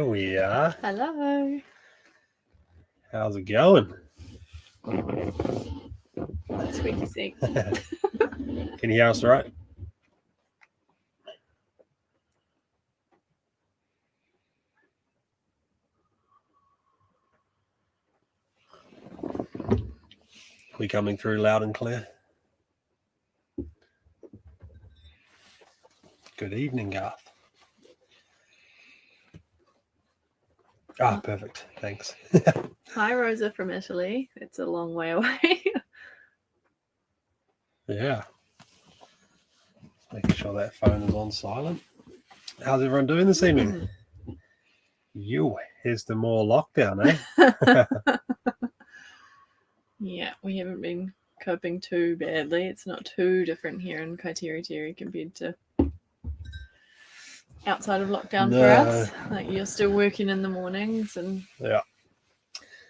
There we are. Hello. How's it going? Squeaky seat. Can you hear us all right? We coming through loud and clear? Good evening, Garth. Ah, perfect. Thanks. Hi, Rosa from Italy. It's a long way away. Yeah. Making sure that phone is on silent. How's everyone doing this evening? Here's the more lockdown, eh? Yeah, we haven't been coping too badly. It's not too different here in Kaitiritiri compared to outside of lockdown for us. Like, you're still working in the mornings, and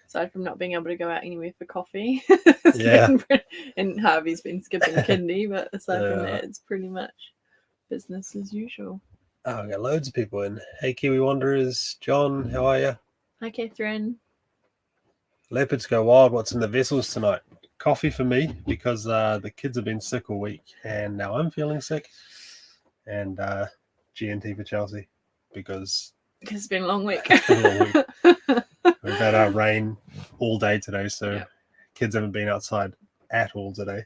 aside from not being able to go out anywhere for coffee, and Harvey's been skipping kindy, but aside from that, it's pretty much business as usual. Oh, I got loads of people in. Hey, Kiwi Wanderers. John, how are you? Hi, Catherine. Leopards go wild. What's in the vessels tonight? Coffee for me, because the kids have been sick all week, and now I'm feeling sick. And G&T for Chelsea, because it's been a long week. We've had our rain all day today, so kids haven't been outside at all today.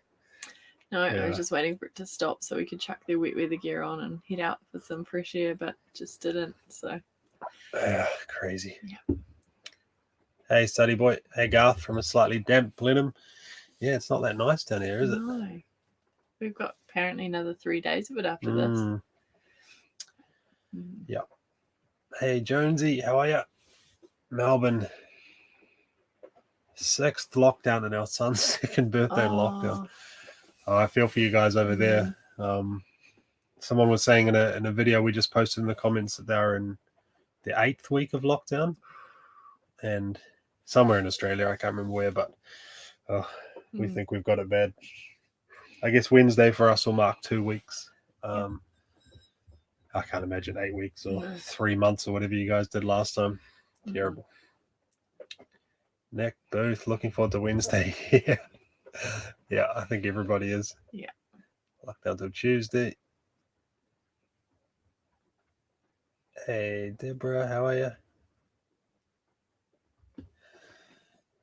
No, I was just waiting for it to stop so we could chuck their wet weather gear on and head out for some fresh air, but just didn't. So crazy. Yeah. Hey, study boy. Hey, Garth from a slightly damp Blenheim. Yeah, it's not that nice down here, is it? No. We've got apparently another 3 days of it after this. Yeah. Hey, Jonesy, how are you? Melbourne. 6th lockdown and our son's 2nd birthday in lockdown. I feel for you guys over there. Someone was saying in a video we just posted in the comments that they're in the 8th week of lockdown, and somewhere in Australia, I can't remember where, but we think we've got it bad. I guess Wednesday for us will mark 2 weeks. I can't imagine 8 weeks or 3 months or whatever you guys did last time. Terrible. Nick Booth, looking forward to Wednesday. Yeah, I think everybody is. Yeah. Lockdown till Tuesday. Hey, Deborah, how are you?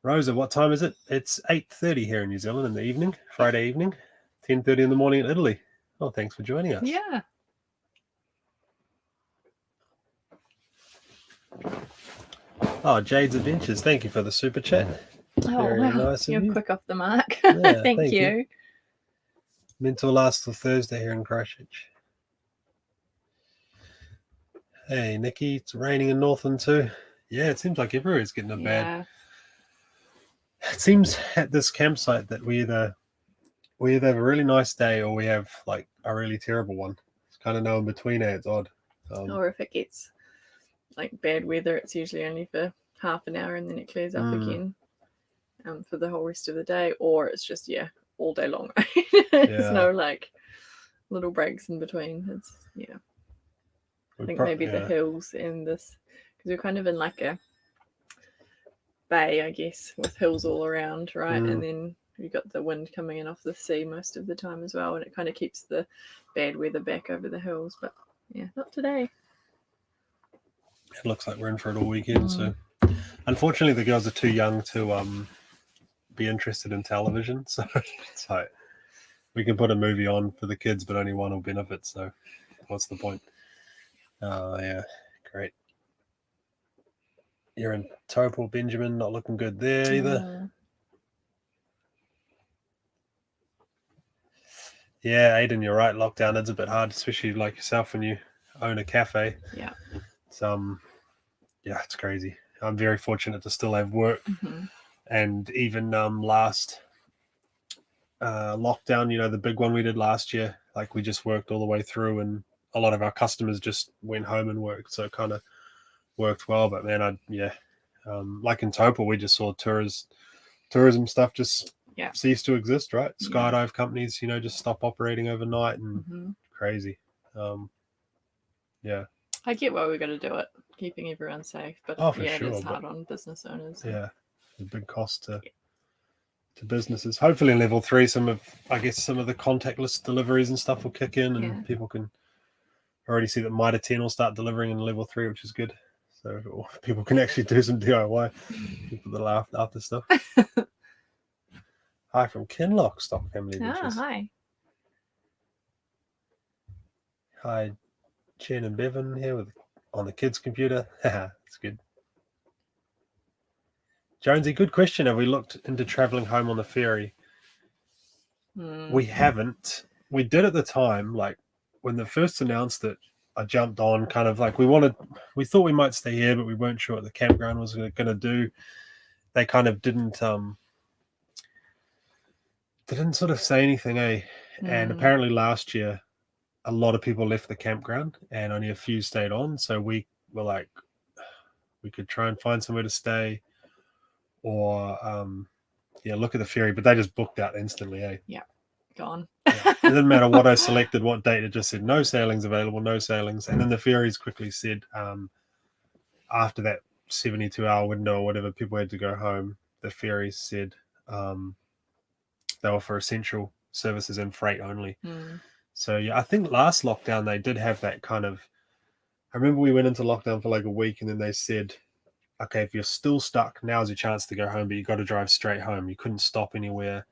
Rosa, what time is it? It's 8:30 here in New Zealand in the evening, Friday evening, 10:30 in the morning in Italy. Oh, thanks for joining us. Yeah. Oh, Jade's Adventures, thank you for the super chat. Very nice. You're quick off the mark. Yeah, thank you. Meant to last till Thursday here in Christchurch. Hey, Nikki, it's raining in Northland too. Yeah, it seems like everywhere's getting a bad. It seems at this campsite that we either have a really nice day or we have like a really terrible one. It's kind of no in between. It's odd. Or if it gets like bad weather, it's usually only for half an hour and then it clears up again for the whole rest of the day, or it's just all day long. There's no like little breaks in between. It's I think maybe the hills and this, because we're kind of in like a bay, I guess, with hills all around, right? And then you've got the wind coming in off the sea most of the time as well, and it kind of keeps the bad weather back over the hills. But not today. It looks like we're in for it all weekend. So unfortunately the girls are too young to be interested in television, so it's like we can put a movie on for the kids but only one will benefit, so what's the point? Great. You're in Topol, Benjamin, not looking good there either. Yeah, Aiden, you're right. Lockdown is a bit hard, especially like yourself when you own a cafe. Yeah. It's it's crazy. I'm very fortunate to still have work, and even last lockdown, the big one we did last year, like we just worked all the way through, and a lot of our customers just went home and worked, so it kind of worked well. But man, like in Topol, we just saw tourism stuff just cease to exist, right? Skydive companies, just stop operating overnight, and crazy. I get why we're going to do it, keeping everyone safe, but Oh, for yeah, sure, it is hard on business owners. Yeah, a big cost to businesses. Hopefully in level 3 some of the contactless deliveries and stuff will kick in, and people can already see that Mitre 10 will start delivering in level 3, which is good. So people can actually do some DIY. People that are after stuff. Hi from Kinloch Stock Family Adventures. Hi. Hi, Jen and Bevan here on the kids' computer. That's good. Jonesy, good question. Have we looked into travelling home on the ferry? We haven't. We did at the time, like when they first announced it. I jumped on, kind of like we thought we might stay here, but we weren't sure what the campground was going to do. They kind of didn't sort of say anything, And apparently last year, a lot of people left the campground and only a few stayed on. So we were like, we could try and find somewhere to stay, or look at the ferry. But they just booked out instantly, Yeah, gone. It didn't matter what I selected, what date. It just said no sailings available, no sailings. And then the ferries quickly said, after that 72-hour window or whatever, people had to go home. The ferries said they were for essential services and freight only. So I think last lockdown they did have that kind of. I remember we went into lockdown for like a week, and then they said, okay, if you're still stuck, now's your chance to go home, but you got to drive straight home. You couldn't stop anywhere.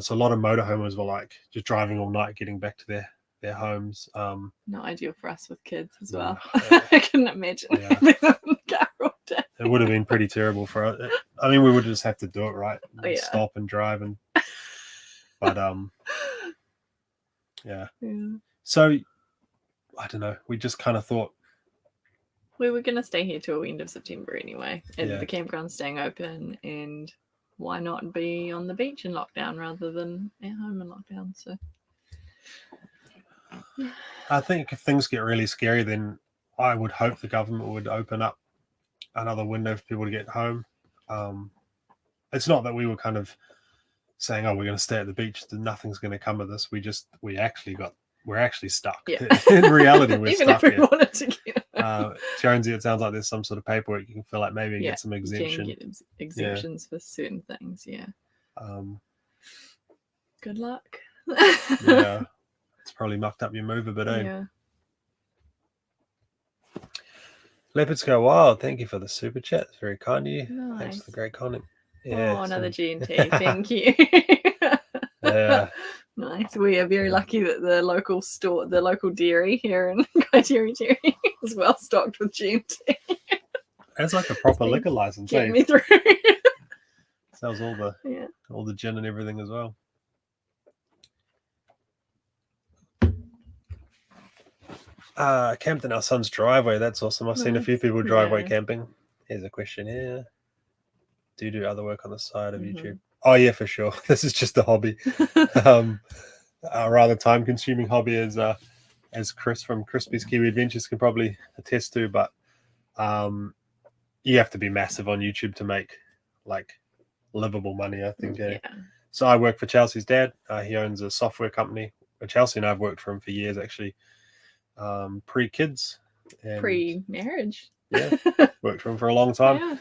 So a lot of motorhomers were like just driving all night, getting back to their homes. Not ideal for us with kids as well. I couldn't imagine having them in the car all day. It would have been pretty terrible for us. I mean, we would just have to do it, right? Stop and drive, but yeah. So I don't know. We just kind of thought we were going to stay here till end of September anyway, and the campground's staying open, and why not be on the beach in lockdown rather than at home in lockdown? So I think if things get really scary, then I would hope the government would open up another window for people to get home. It's not that we were kind of saying, "Oh, we're going to stay at the beach. Nothing's going to come of this." We're actually stuck. In reality, we're even stuck. Even if we wanted to get Jonesy, it sounds like there's some sort of paperwork you can fill out, maybe get some exemption. You can get exemptions for certain things. Good luck. It's probably mucked up your move a bit, Leopards Go Wild, thank you for the super chat. It's very kind of you. Nice. Thanks for the great comment. Another G&T. Thank you. Nice. We are very lucky that the local dairy here in Kaiteri is well stocked with G&T. It's like a proper liquor license. Get me through. Sells all the gin and everything as well. Camped in our son's driveway. That's awesome. I've seen a few people driveway camping. Here's a question here. Do you do other work on the side of YouTube? Oh yeah, for sure. This is just a hobby. A rather time-consuming hobby, as Chris from Crispy's Kiwi Adventures can probably attest to. But you have to be massive on YouTube to make like livable money, I think. So I work for Chelsea's dad. He owns a software company. Chelsea and I have worked for him for years, actually. Pre-kids. Pre-marriage. Worked for him for a long time.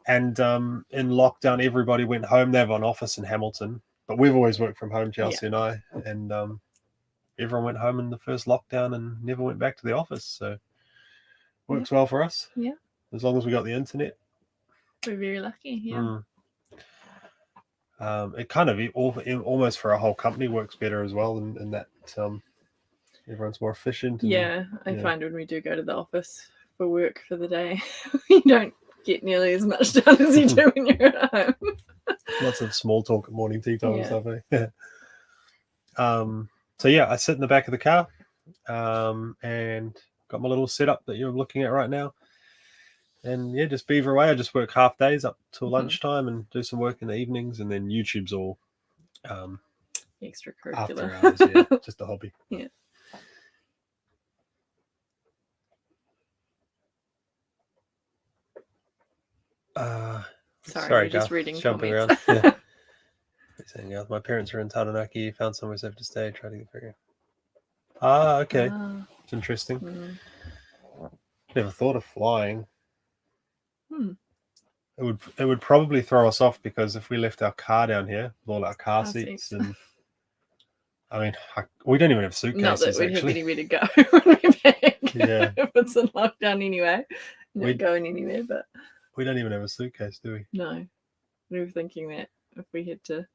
And in lockdown, everybody went home. They have an office in Hamilton, but we've always worked from home, Chelsea and I. And everyone went home in the first lockdown and never went back to the office. So works well for us. As long as we got the internet. We're very lucky, It kind of almost for a whole company works better as well, in that everyone's more efficient. I find when we do go to the office for work for the day, we don't get nearly as much done as you do when you're at home. Lots of small talk at morning tea time and stuff. I sit in the back of the car and got my little setup that you're looking at right now. And just beaver away. I just work half days up till lunchtime and do some work in the evenings, and then YouTube's all extracurricular. After hours, just a hobby. Sorry, just reading jumping comments. around. Saying, my parents are in Taranaki, found somewhere safe to stay, try to get through. Okay. It's interesting. never thought of flying. Hmm. It would probably throw us off because if we left our car down here with all our car seats and I mean, we don't even have suitcases. Not that we'd actually have anywhere to go when we're back. Yeah. If it's in lockdown anyway, not going anywhere. But we don't even have a suitcase, do we? No, we were thinking that if we had to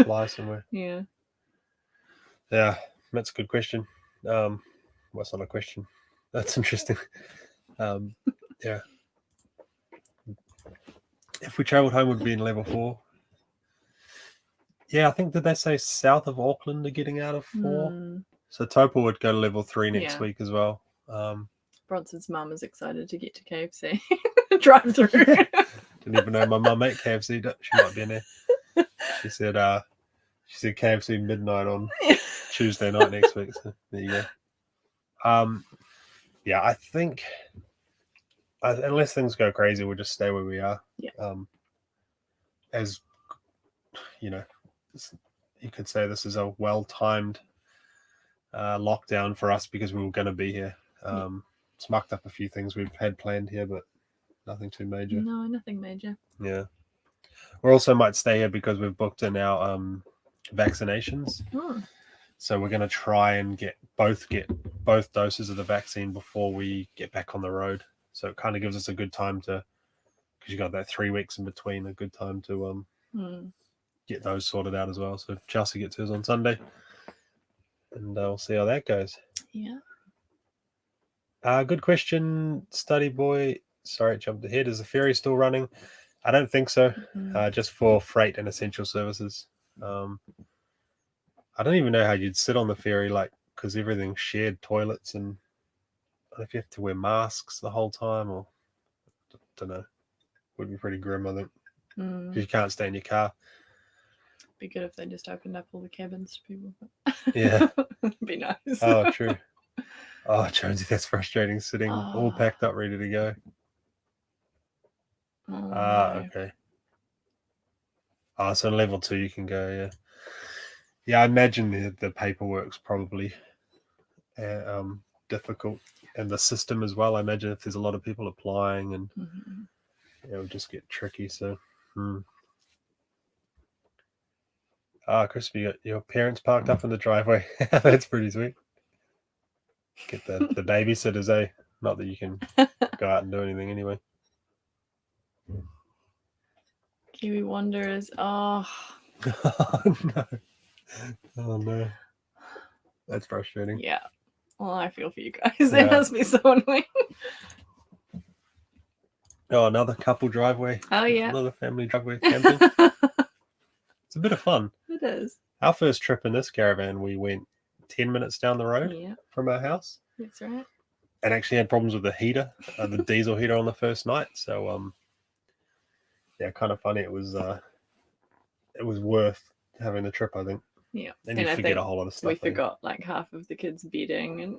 fly somewhere. Yeah, that's a good question. Well, it's not a question. That's interesting. Yeah. If we travelled home, would be in level 4. Yeah, I think, did they say south of Auckland are getting out of 4? So Topol would go to level 3 next week as well. Bronson's mum is excited to get to KFC. Drive through. Didn't even know my mum ate KFC. She might be in there. She said KFC midnight on Tuesday night next week. So there you go. Yeah, I think unless things go crazy, we'll just stay where we are. Yeah. As you know, you could say this is a well-timed lockdown for us because we were going to be here. It's mucked up a few things we've had planned here, but nothing too major. No, nothing major. Yeah. We also might stay here because we've booked in our vaccinations. So we're going to try and get both doses of the vaccine before we get back on the road. So it kind of gives us a good time to, because you got that 3 weeks in between, a good time to get those sorted out as well. So Chelsea gets hers on Sunday, and we'll see how that goes. Yeah. Good question, Study Boy. Sorry, it jumped ahead. Is the ferry still running? I don't think so. Just for freight and essential services. I don't even know how you'd sit on the ferry, because everything's shared toilets, and I don't know if you have to wear masks the whole time, or I don't know. Would be pretty grim, I think. Because you can't stay in your car. Be good if they just opened up all the cabins to people. Yeah. Be nice. Oh, true. Oh, Jonesy, that's frustrating. Sitting all packed up, ready to go. No. Okay. So level 2 you can go, yeah. Yeah, I imagine the paperwork's probably difficult, and the system as well. I imagine if there's a lot of people applying, and it'll just get tricky. So, Crispy, you got your parents parked up in the driveway. That's pretty sweet. Get the babysitters, eh? Not that you can go out and do anything anyway. Kiwi Wanderers. Oh. No. Oh no. That's frustrating. Yeah. Well, I feel for you guys. That must be so annoying. Oh, another couple driveway. Oh yeah. Another family driveway camping. It's a bit of fun. It is. Our first trip in this caravan, we went 10 minutes down the road from our house. That's right. And actually had problems with the heater, the diesel heater on the first night. So, kind of funny. It was worth having the trip, I think. Yeah. And you forget a whole lot of stuff. We forgot half of the kids' bedding, and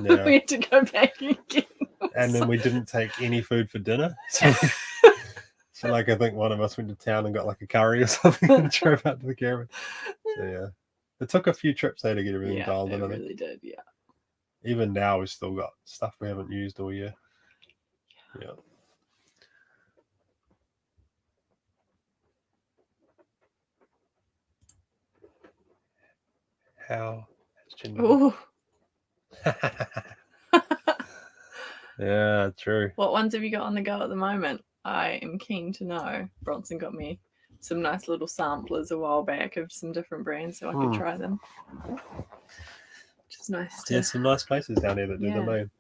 we had to go back again. And then we didn't take any food for dinner. So, I think one of us went to town and got a curry or something and drove out to the caravan. So, yeah. It took a few trips there to get everything dialed in. It really did, yeah. Even now, we've still got stuff we haven't used all year. Yeah. How has Ginger... Yeah, true. What ones have you got on the go at the moment? I am keen to know. Bronson got me some nice little samplers a while back of some different brands so I could try them. Which is nice to... There's some nice places down here that do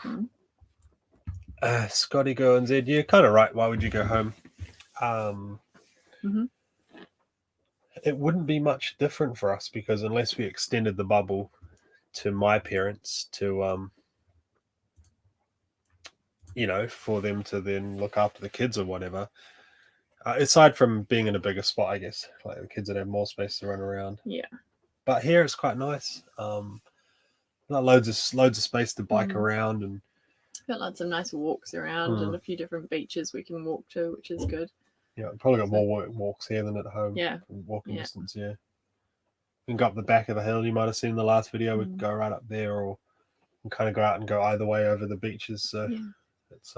them, Scotty Go and Zed, you're kind of right. Why would you go home? It wouldn't be much different for us because unless we extended the bubble to my parents to for them to then look after the kids or whatever, aside from being in a bigger spot, I guess, the kids would have more space to run around. Yeah. But here it's quite nice. Loads of space to bike around, and got lots of nice walks around and a few different beaches we can walk to, which is good. Yeah, probably got more walks here than at home. Yeah. Walking distance, yeah. can go up the back of the hill. You might have seen in the last video. We could go right up there, or we kind of go out and go either way over the beaches. So it's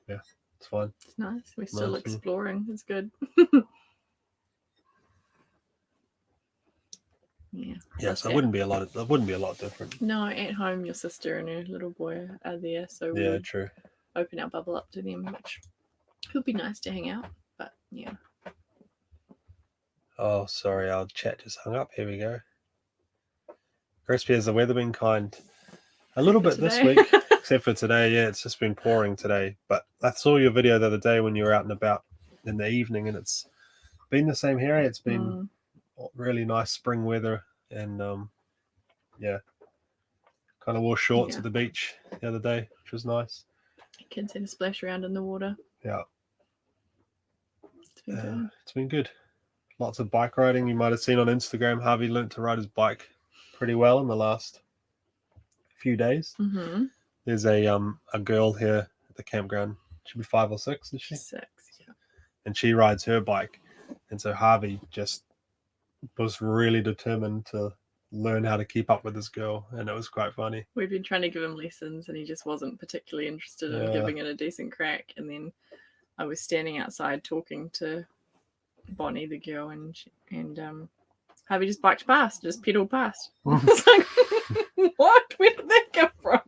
yeah, it's fine. It's nice. We're still exploring. It's good. Yeah, so it wouldn't be a lot. It wouldn't be a lot different. No, at home, your sister and her little boy are there, so yeah, true. Open our bubble up to them, which would be nice to hang out. But yeah. Oh, sorry, our chat just hung up. Here we go. Crispy, has the weather been kind? A little bit this week, except for today. Yeah, it's just been pouring today. But I saw your video the other day when you were out and about in the evening, and it's been the same here. It's been really nice spring weather, and yeah, kind of wore shorts at the beach the other day, which was nice. Kids had to splash around in the water. Yeah, it's been good. It's been good. Lots of bike riding. You might have seen on Instagram, Harvey learnt to ride his bike pretty well in the last few days. There's a girl here at the campground. She'll be 5 or 6, is she? 6, yeah. And she rides her bike, and so Harvey just was really determined to learn how to keep up with this girl, and it was quite funny. We've been trying to give him lessons, and he just wasn't particularly interested in giving it a decent crack. And then I was standing outside talking to Bonnie, the girl, and Harvey just biked past, just pedaled past. It's like, what? Where did that come from?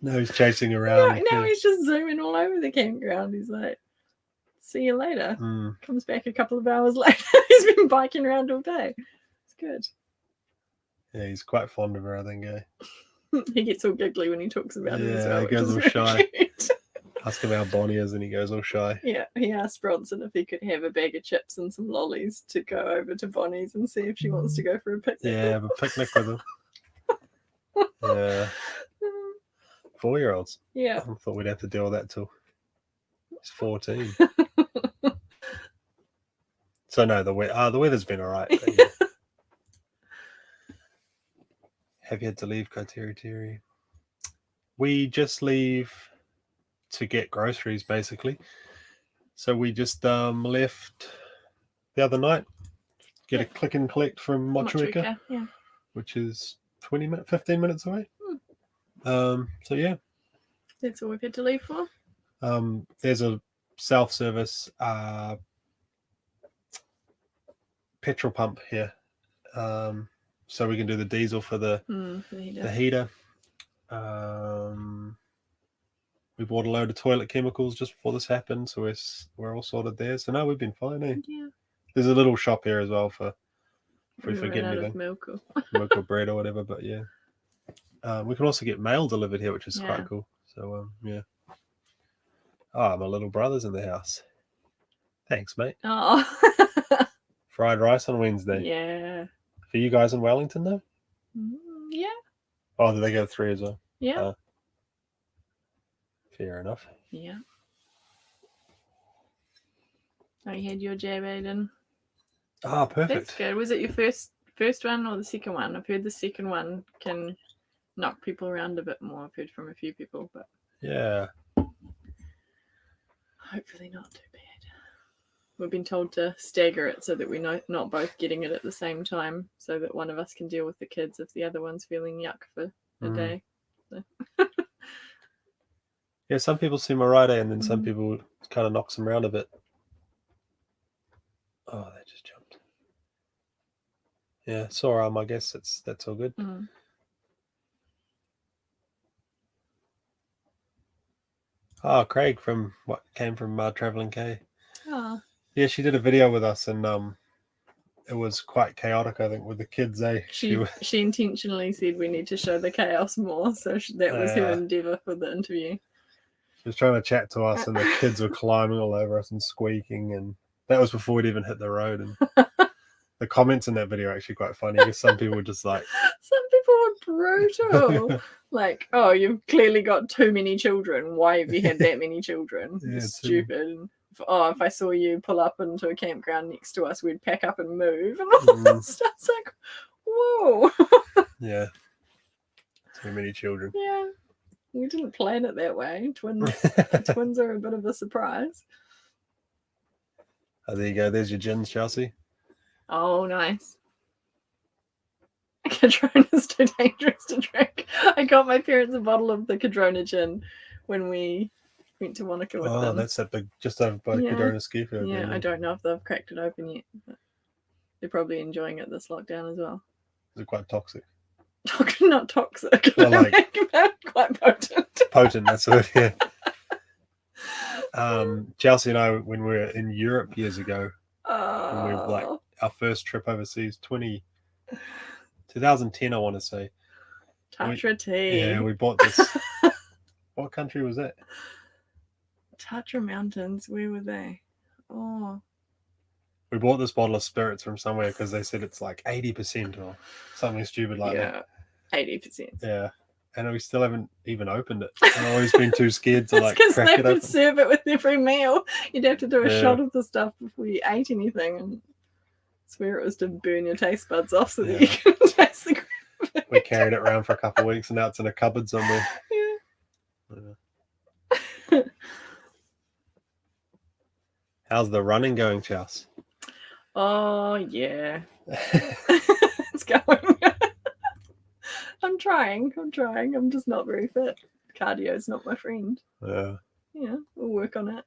No, he's chasing around. Now he's just zooming all over the campground. He's like, see you later. Comes back a couple of hours later. He's been biking around all day. It's good. Yeah, he's quite fond of her, I think. He gets all giggly when he talks about it as well. He goes all shy. Ask him how Bonnie is, and he goes all shy. Yeah, he asked Bronson if he could have a bag of chips and some lollies to go over to Bonnie's and see if she wants to go for a picnic. Yeah, have a picnic with him. Yeah. 4-year-olds. Yeah. I thought we'd have to deal with that till he's 14. So no, the weather's been all right. Yeah. Have you had to leave Kaiteri? We just leave to get groceries, basically. So we just left the other night, get a click and collect from Motueka, which is 15 minutes away. So yeah, that's all we've had to leave for. There's a self-service petrol pump here, so we can do the diesel for the heater. We bought a load of toilet chemicals just before this happened, so we're all sorted there. So no, we've been fine. Yeah. There's a little shop here as well for if we forget anything, milk or bread or whatever. But yeah, we can also get mail delivered here, which is quite cool. So yeah. Oh, my little brother's in the house. Thanks, mate. Oh. Fried rice on Wednesday. Yeah. For you guys in Wellington, though? Yeah. Oh, did they go 3 as well? Yeah. Fair enough. Yeah. Oh, you had your jab, Aiden. Oh, perfect. That's good. Was it your first one or the second one? I've heard the second one can knock people around a bit more. I've heard from a few people, but yeah. Hopefully not too bad. We've been told to stagger it so that we're not both getting it at the same time, so that one of us can deal with the kids if the other one's feeling yuck for a day. So. Yeah, some people seem alright, and then some people kind of knocks them around a bit. Oh, they just jumped. Yeah, sore arm, I guess that's all good. Oh, Craig came from Traveling K. Oh. Yeah, she did a video with us, and it was quite chaotic, I think, with the kids. She intentionally said we need to show the chaos more, so that was her endeavour for the interview. She was trying to chat to us, and the kids were climbing all over us and squeaking, and that was before we'd even hit the road. And the comments in that video are actually quite funny, because some people were just like... Some people were brutal. Like, oh, you've clearly got too many children. Why have you had that many children? You're stupid. And, if I saw you pull up into a campground next to us, we'd pack up and move. And all that stuff. It's like, whoa. Yeah. Too many children. Yeah. We didn't plan it that way. Twins are a bit of a surprise. Oh, there you go. There's your gins, Chelsea. Oh, nice. Cadrona's too dangerous to drink. I got my parents a bottle of the Cadrona gin when we went to Wanaka with them. Oh, that's that big, just over by Cadrona ski field. Yeah, I don't know if they've cracked it open yet, but they're probably enjoying it this lockdown as well. Is it quite toxic? Not toxic. Well, like quite potent. Potent, that's it. Yeah. Chelsea and I, when we were in Europe years ago, when we were like our first trip overseas, 2010, I want to say. Tatra tea. Yeah, we bought this. What country was it? Tatra Mountains. Where were they? Oh. We bought this bottle of spirits from somewhere because they said it's like 80% or something stupid like that. 80%. Yeah. And we still haven't even opened it. I've always been too scared to like because crack they it would open. serve it with every meal. You'd have to do a shot of the stuff before you ate anything, and swear it was to burn your taste buds off so that you can taste the crap. We carried it around for a couple of weeks and now it's in a cupboard somewhere. Yeah. How's the running going, Chels? Oh, yeah. It's going. I'm trying. I'm just not very fit. Cardio's not my friend. Yeah, we'll work on it.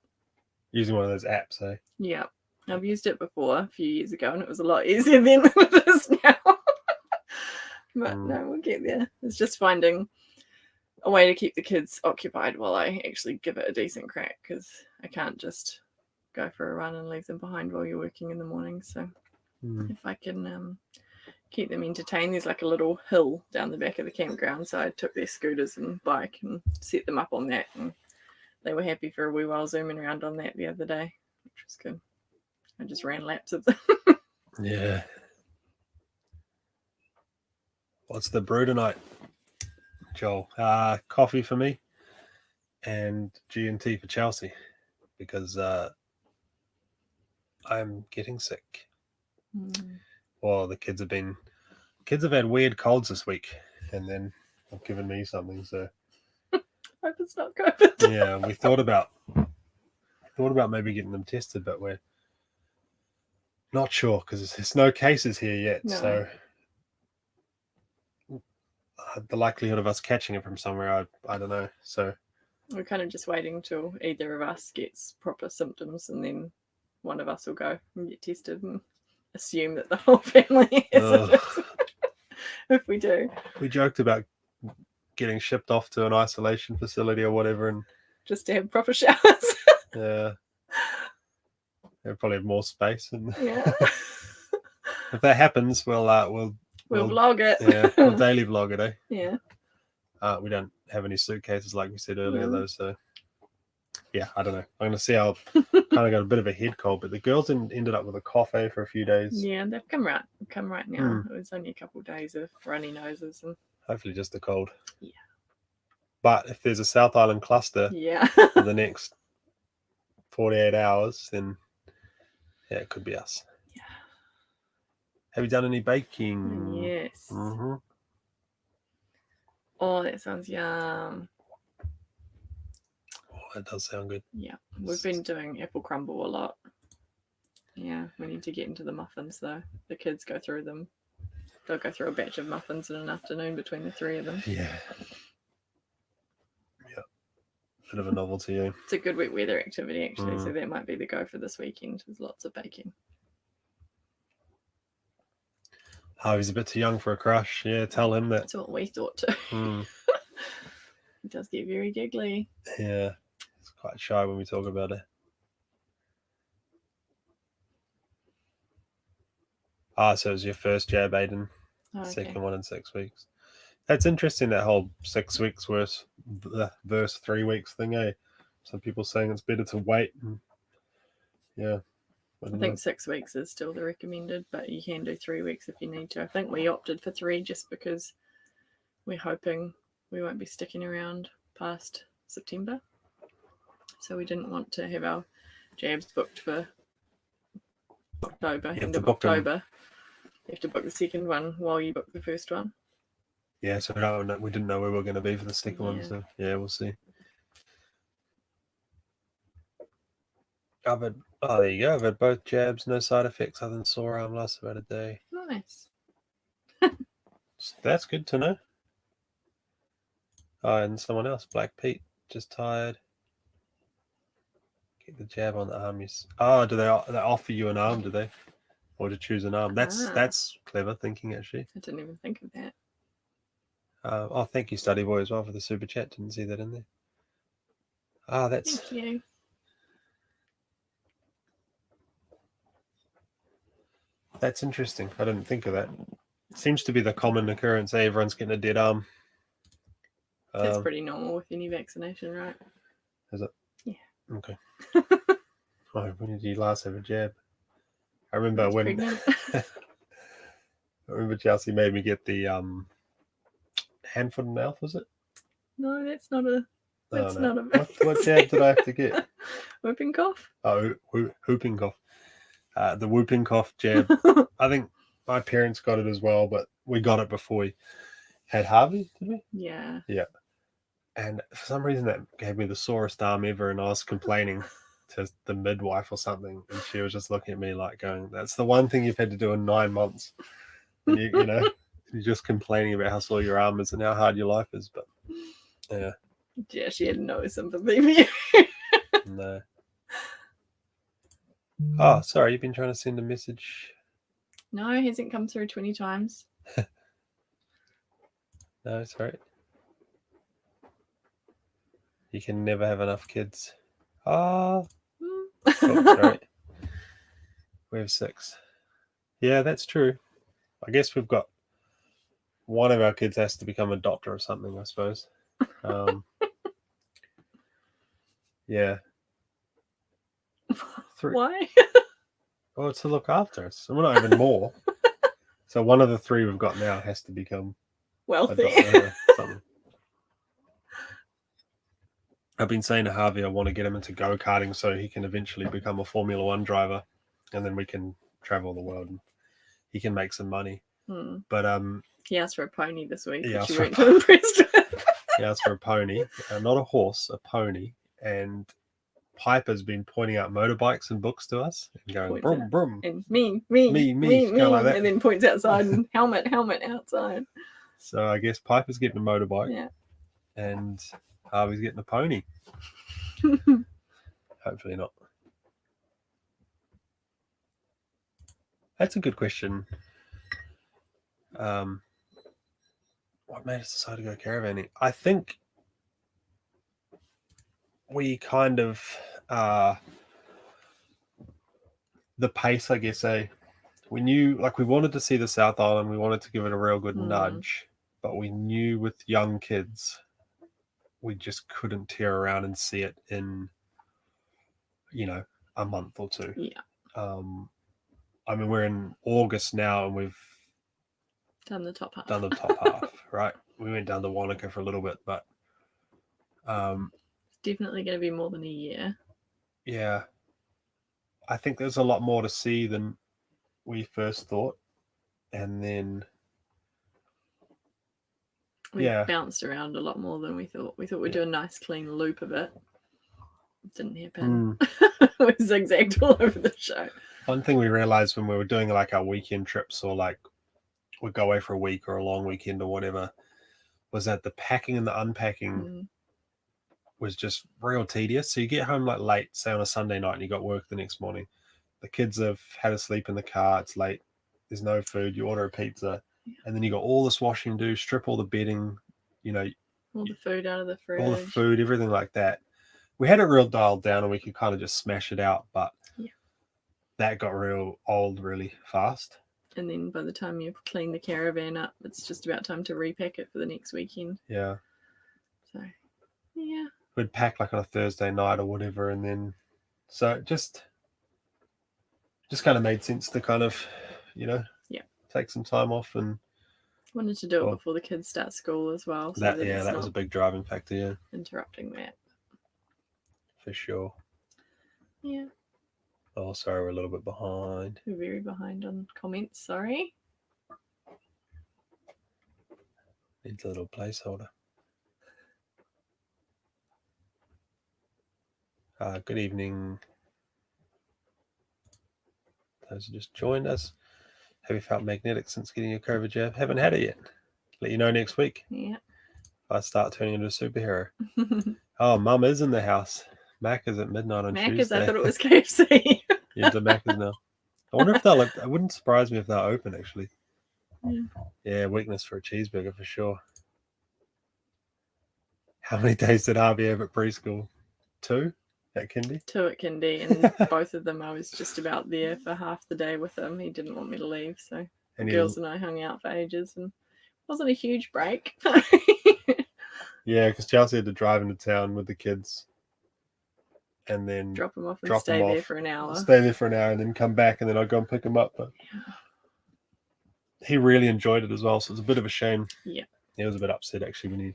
Using one of those apps, eh? Yeah. I've used it before a few years ago and it was a lot easier then than it is now. But no, we'll get there. It's just finding a way to keep the kids occupied while I actually give it a decent crack, because I can't just go for a run and leave them behind while you're working in the morning. So if I can keep them entertained, there's like a little hill down the back of the campground, so I took their scooters and bike and set them up on that, and they were happy for a wee while zooming around on that the other day, which was good. I just ran laps of them. Yeah. What's the brew tonight, Joel? Coffee for me and G&T for Chelsea, because I'm getting sick. Well, the kids have had weird colds this week, and then have given me something. So hope it's not COVID. Yeah, we thought about maybe getting them tested, but we're not sure because there's no cases here yet. No. So the likelihood of us catching it from somewhere, I don't know. So we're kind of just waiting till either of us gets proper symptoms, and then one of us will go and get tested and assume that the whole family has it. If we do. We joked about getting shipped off to an isolation facility or whatever, and just to have proper showers. Yeah. They'll probably have more space, and if that happens, we'll vlog it. Yeah, we'll daily vlog it, eh? Yeah. We don't have any suitcases like we said earlier though, so yeah, I don't know. I'm gonna see. I'll kind of got a bit of a head cold, but the girls ended up with a cough for a few days. Yeah, they've come right now. It was only a couple of days of runny noses and hopefully just a cold. Yeah. But if there's a South Island cluster for the next 48 hours, then yeah, it could be us. Yeah. Have you done any baking? Yes. Mm-hmm. Oh, that sounds yum. Oh, that does sound good. Yeah, we've been doing apple crumble a lot. Yeah, we need to get into the muffins though. The kids go through them. They'll go through a batch of muffins in an afternoon between the three of them. Yeah. Bit of a novelty, eh? It's a good wet weather activity actually, so that might be the go for this weekend. There's lots of baking. Harvey's a bit too young for a crush. Yeah, tell him that. That's what we thought too. He does get very giggly. Yeah, he's quite shy when we talk about it. So it was your first jab, Aiden. Second one in 6 weeks. That's interesting, that whole 6 weeks versus 3 weeks thing, eh? Some people saying it's better to wait. Yeah. I think 6 weeks is still the recommended, but you can do 3 weeks if you need to. I think we opted for 3 just because we're hoping we won't be sticking around past September. So we didn't want to have our jabs booked for October, end of October. You have to book the second one while you book the first one. Yeah, so we didn't know where we were going to be for the second one, so yeah, we'll see. There you go. I've had both jabs, no side effects other than sore arm, lasts about a day. Nice. That's good to know. Oh, and someone else, Black Pete, just tired. Get the jab on the arm. Oh, do they offer you an arm? Do they, or to choose an arm? That's clever thinking, actually. I didn't even think of that. Oh, thank you, Study Boy, as well for the super chat. Didn't see that in there. Ah, that's. Thank you. That's interesting. I didn't think of that. It seems to be the common occurrence. Everyone's getting a dead arm. That's pretty normal with any vaccination, right? Is it? Yeah. Okay. Oh, when did you last have a jab? I remember when. I remember Chelsea made me get the hand, foot, and mouth. Was it? No, that's not a. That's not a. What jab did I have to get? Whooping cough. Oh, whooping cough. The whooping cough jab. I think my parents got it as well, but we got it before we had Harvey, did we? Yeah. Yeah. And for some reason that gave me the sorest arm ever, and I was complaining to the midwife or something, and she was just looking at me like going, "That's the one thing you've had to do in 9 months." And you know, you're just complaining about how sore your arm is and how hard your life is, but yeah. Yeah, she had no sympathy for you. No. Oh, sorry, you've been trying to send a message. No, it hasn't come through 20 times. No, it's all right. You can never have enough kids. Oh, sorry. We have 6. Yeah, that's true. I guess we've got one of our kids has to become a doctor or something, I suppose. Yeah. 3. Why? Oh, to look after us. So we're not even more. So one of the 3 we've got now has to become wealthy. a doctor or something. I've been saying to Harvey I want to get him into go-karting so he can eventually become a Formula 1 driver, and then we can travel the world and he can make some money. But he asked for a pony this week, Yeah, which you weren't too impressed with. He asked for a pony, not a horse, a pony. And Piper's been pointing out motorbikes and books to us and going, brum, brum. And me, kind of like that. and then points outside and helmet outside. So I guess Piper's getting a motorbike. Yeah. And Harvey's getting a pony. Hopefully not. That's a good question. What made us decide to go caravanning? I think we kind of the pace, I guess. We knew, like, we wanted to see the South Island. We wanted to give it a real good nudge, but we knew with young kids, we just couldn't tear around and see it in, a month or 2. Yeah. I mean, we're in August now, and we've done the top half. Right? We went down to Wanaka for a little bit, but it's definitely going to be more than a year. Yeah. I think there's a lot more to see than we first thought. And then we bounced around a lot more than we thought. We thought we'd do a nice clean loop of it. It didn't happen. It was zigzagged all over the show. One thing we realized when we were doing like our weekend trips, or like we'd go away for a week or a long weekend or whatever, was that the packing and the unpacking was just real tedious. So you get home like late, say on a Sunday night, and you got work the next morning. The kids have had a sleep in the car. It's late. There's no food. You order a pizza, and then you got all this washing to do, strip all the bedding, all the food out of the fridge, all the food, everything like that. We had it real dialed down, and we could kind of just smash it out, but that got real old really fast. And then by the time you've cleaned the caravan up, it's just about time to repack it for the next weekend. Yeah. So, yeah. We'd pack like on a Thursday night or whatever, and then so it just kind of made sense to kind of, take some time off. And wanted to do it before the kids start school as well. So that was a big driving factor. Yeah, interrupting that for sure. Yeah. Oh, sorry, we're a little bit behind. We're very behind on comments. Sorry. Needs a little placeholder. Good evening. Those who just joined us. Have you felt magnetic since getting your COVID jab? Haven't had it yet. let you know next week. Yeah. If I start turning into a superhero. Oh, Mum is in the house. Mac is at midnight on Macca's, Tuesday. I thought it was KFC. Yeah, to Macca's now. I wonder if they'll. It wouldn't surprise me if they're open, actually. Yeah, weakness for a cheeseburger for sure. How many days did Harvey have at preschool? 2 at kindy? 2 at kindy, and both of them I was just about there for half the day with him. He didn't want me to leave, so the girls and I hung out for ages, and it wasn't a huge break. Yeah, because Chelsea had to drive into town with the kids and then drop them off and stay there for an hour. Stay there for an hour and then come back, and then I'd go and pick him up. But he really enjoyed it as well, so it's a bit of a shame. Yeah. He was a bit upset actually when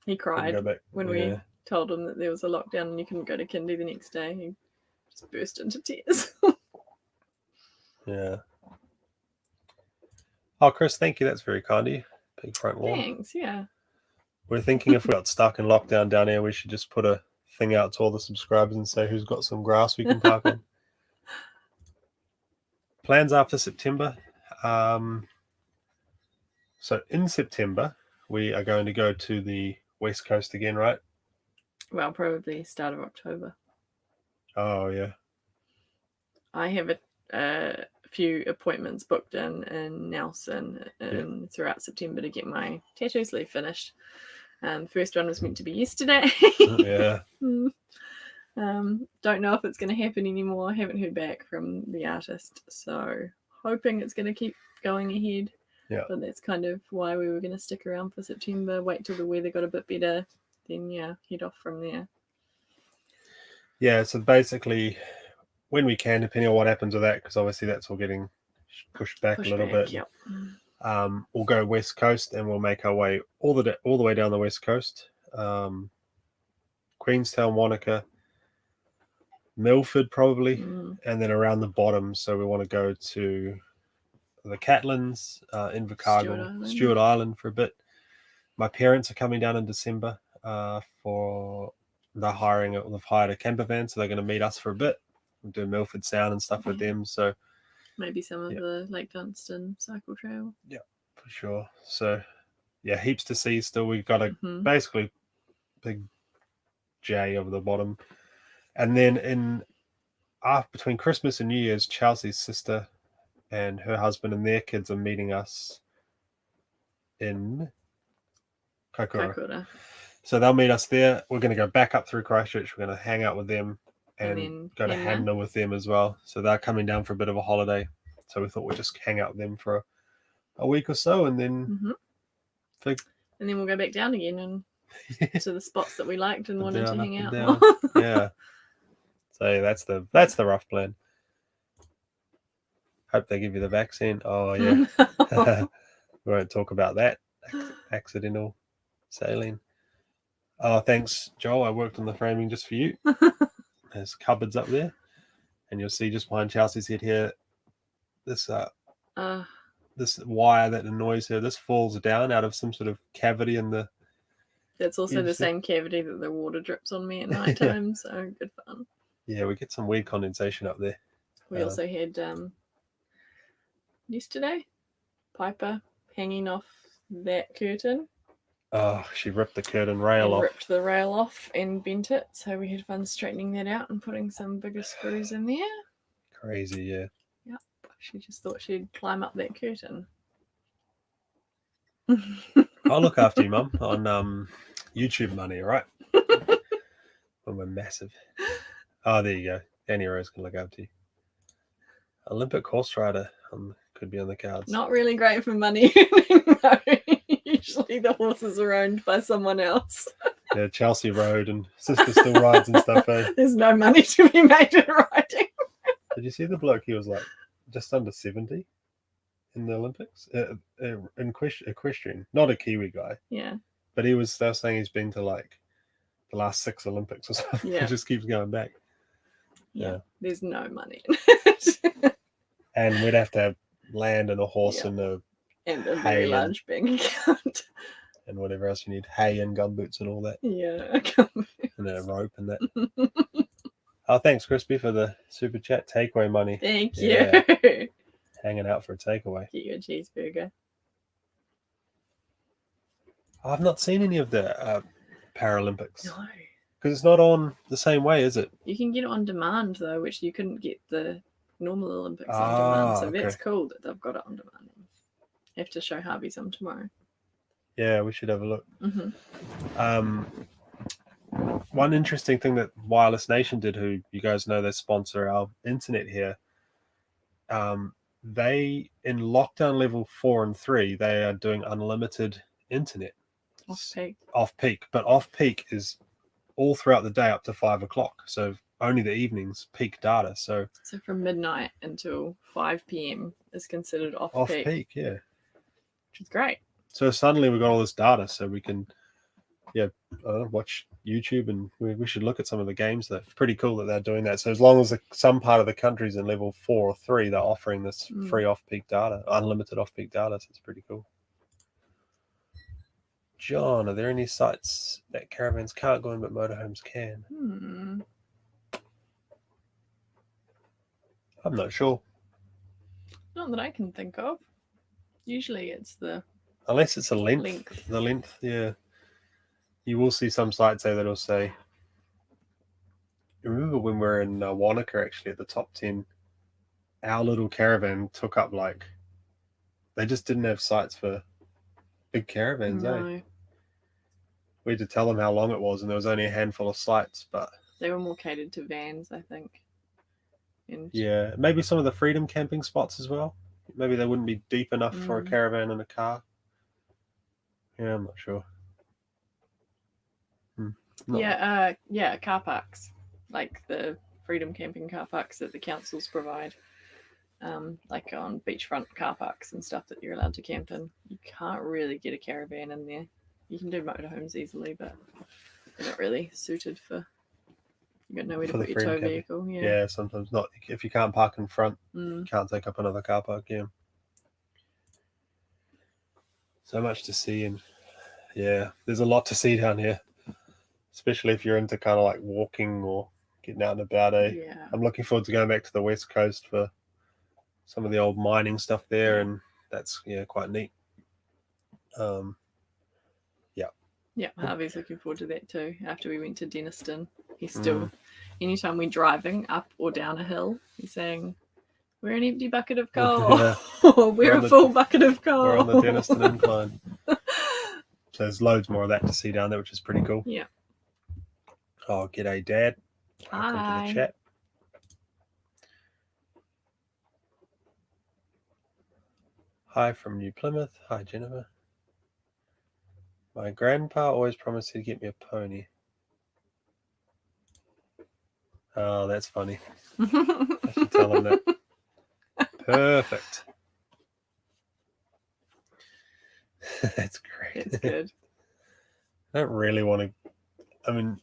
he cried when we told him that there was a lockdown and you couldn't go to kindy the next day. He just burst into tears. Yeah. Oh, Chris, thank you. That's very kind of you. Big front lawn. Thanks, yeah. We're thinking if we got stuck in lockdown down here, we should just put a thing out to all the subscribers and say who's got some grass we can park on. Plans after September. So in September, we are going to go to the West Coast again, right? Well, probably start of October. Oh, yeah. I have a few appointments booked in Nelson and throughout September to get my tattoo sleeve finished. First one was meant to be yesterday. Yeah. Don't know if it's going to happen anymore. I haven't heard back from the artist, so hoping it's going to keep going ahead. Yeah. But that's kind of why we were going to stick around for September, wait till the weather got a bit better, then head off from there. Yeah, so basically when we can, depending on what happens with that, because obviously that's all getting pushed back a little bit. Yep. We'll go West Coast and we'll make our way all the way down the West Coast. Queenstown, Wanaka, Milford probably, and then around the bottom. So we want to go to the Catlins, Invercargill, Stewart Island for a bit. My parents are coming down in December for they've hired a camper van, so they're going to meet us for a bit. We'll do Milford Sound and stuff with them. So maybe some of the Lake Dunstan cycle trail. Yeah, for sure. So yeah, heaps to see still. We've got a basically big J over the bottom. And then between Christmas and New Year's, Chelsea's sister and her husband and their kids are meeting us in Kaikoura. So they'll meet us there. We're going to go back up through Christchurch. We're going to hang out with them and go to Hanna with them as well. So they're coming down for a bit of a holiday. So we thought we'd just hang out with them for a week or so, and then and then we'll go back down again and to the spots that we liked and wanted to hang out. Yeah. So that's the rough plan. Hope they give you the vaccine. Oh yeah. We won't talk about that. Accidental saline. Oh, thanks, Joel. I worked on the framing just for you. There's cupboards up there, and you'll see just behind Chelsea's head here, this wire that annoys her. This falls down out of some sort of cavity in the. That's also the same cavity that the water drips on me at night time. So good fun. Yeah, we get some weird condensation up there. We also had yesterday Piper hanging off that curtain. Oh, she ripped the curtain rail off. Ripped the rail off and bent it. So we had fun straightening that out and putting some bigger screws in there. Crazy, yeah. Yep. She just thought she'd climb up that curtain. I'll look after you, Mum, on YouTube money, all right? When we're massive. Oh, there you go. Danny Rose can look after you. Olympic horse rider could be on the cards. Not really great for money. No. Usually the horses are owned by someone else. Yeah, Chelsea Road and sister still rides and stuff. There's no money to be made in riding. Did you see the bloke? He was like just under 70 in the Olympics. Equestrian, not a Kiwi guy. Yeah. But they were saying he's been to like the last 6 Olympics or something. Yeah. He just keeps going back. Yeah. There's no money in it. And we'd have to have land and a horse and a very large bank account. And whatever else you need. Hay and gumboots and all that. Yeah. And a rope and that. Oh, thanks, Crispy, for the super chat. Takeaway money. Thank you. Hanging out for a takeaway. Get you a cheeseburger. I've not seen any of the Paralympics No. because it's not on the same way, is it? You can get it on demand though, which you couldn't get the normal Olympics on demand. So okay. that's cool that they've got it on demand. Have to show Harvey some tomorrow. Yeah, we should have a look. Mm-hmm. One interesting thing that Wireless Nation did, who you guys know they sponsor our internet here, they in lockdown level 4 and 3 they are doing unlimited internet off peak, but off peak is all throughout the day up to 5 o'clock, so only the evenings peak data. So from midnight until 5 p.m. is considered off peak. Yeah, which is great. So suddenly we've got all this data, so we can watch YouTube, and we should look at some of the games. That's pretty cool that they're doing that. So as long as some part of the country's in level 4 or 3, they're offering this free off-peak data, unlimited off-peak data. So it's pretty cool. John, are there any sites that caravans can't go in but motorhomes can? I'm not sure. Not that I can think of. Usually it's unless it's a length. The length, yeah. You will see some sites there that'll say, remember when we were in Wanaka, actually, at the top 10, our little caravan took up they just didn't have sites for big caravans, eh? We had to tell them how long it was, and there was only a handful of sites, but they were more catered to vans, I think. Yeah, maybe some of the freedom camping spots as well. Maybe they wouldn't be deep enough for a caravan and a car. Yeah, I'm not sure. Car parks, like the freedom camping car parks that the councils provide, like on beachfront car parks and stuff that you're allowed to camp in. You can't really get a caravan in there. You can do motorhomes easily, but they're not really suited for. You got nowhere to put your tow vehicle. Yeah, sometimes not. If you can't park in front, you can't take up another car park. Yeah. So much to see, and there's a lot to see down here, especially if you're into kind of like walking or getting out and about. I'm looking forward to going back to the West Coast for some of the old mining stuff there, and that's quite neat. Harvey's looking forward to that too. After we went to Denniston, he's still anytime we're driving up or down a hill, he's saying, "We're an empty bucket of coal." We're a full bucket of coal. We're on the Denniston incline. So there's loads more of that to see down there, which is pretty cool. Yeah. Oh, g'day, Dad. Welcome to the chat. Hi from New Plymouth. Hi, Jennifer. My grandpa always promised he'd get me a pony. Oh, that's funny. I should tell him that. Perfect. That's great. It's good. I don't really want to. I mean,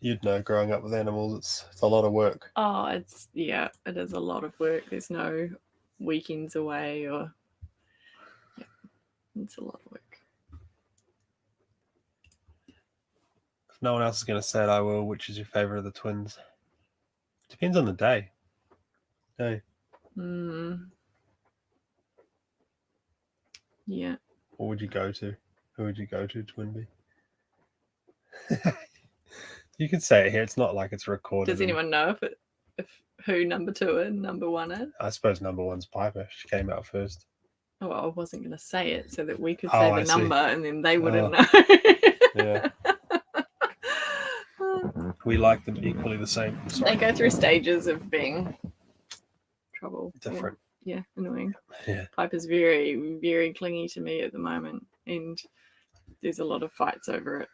you'd know, growing up with animals, it's a lot of work. Oh, it is a lot of work. There's no weekends away, or it's a lot of work. If no one else is going to say it, I will. Which is your favorite of the twins? Depends on the day. Hey. Yeah. What would you go to? Who would you go to, Twinbee? You can say it here. It's not like it's recorded. Does anyone know if who number 2 and number 1 is? I suppose number 1's Piper. She came out first. Oh, well, I wasn't going to say it so that we could say the number and then they wouldn't know. Yeah. We like them equally the same. They go through stages of being trouble. Different. Yeah, annoying. Yeah. Piper's very, very clingy to me at the moment, and there's a lot of fights over it.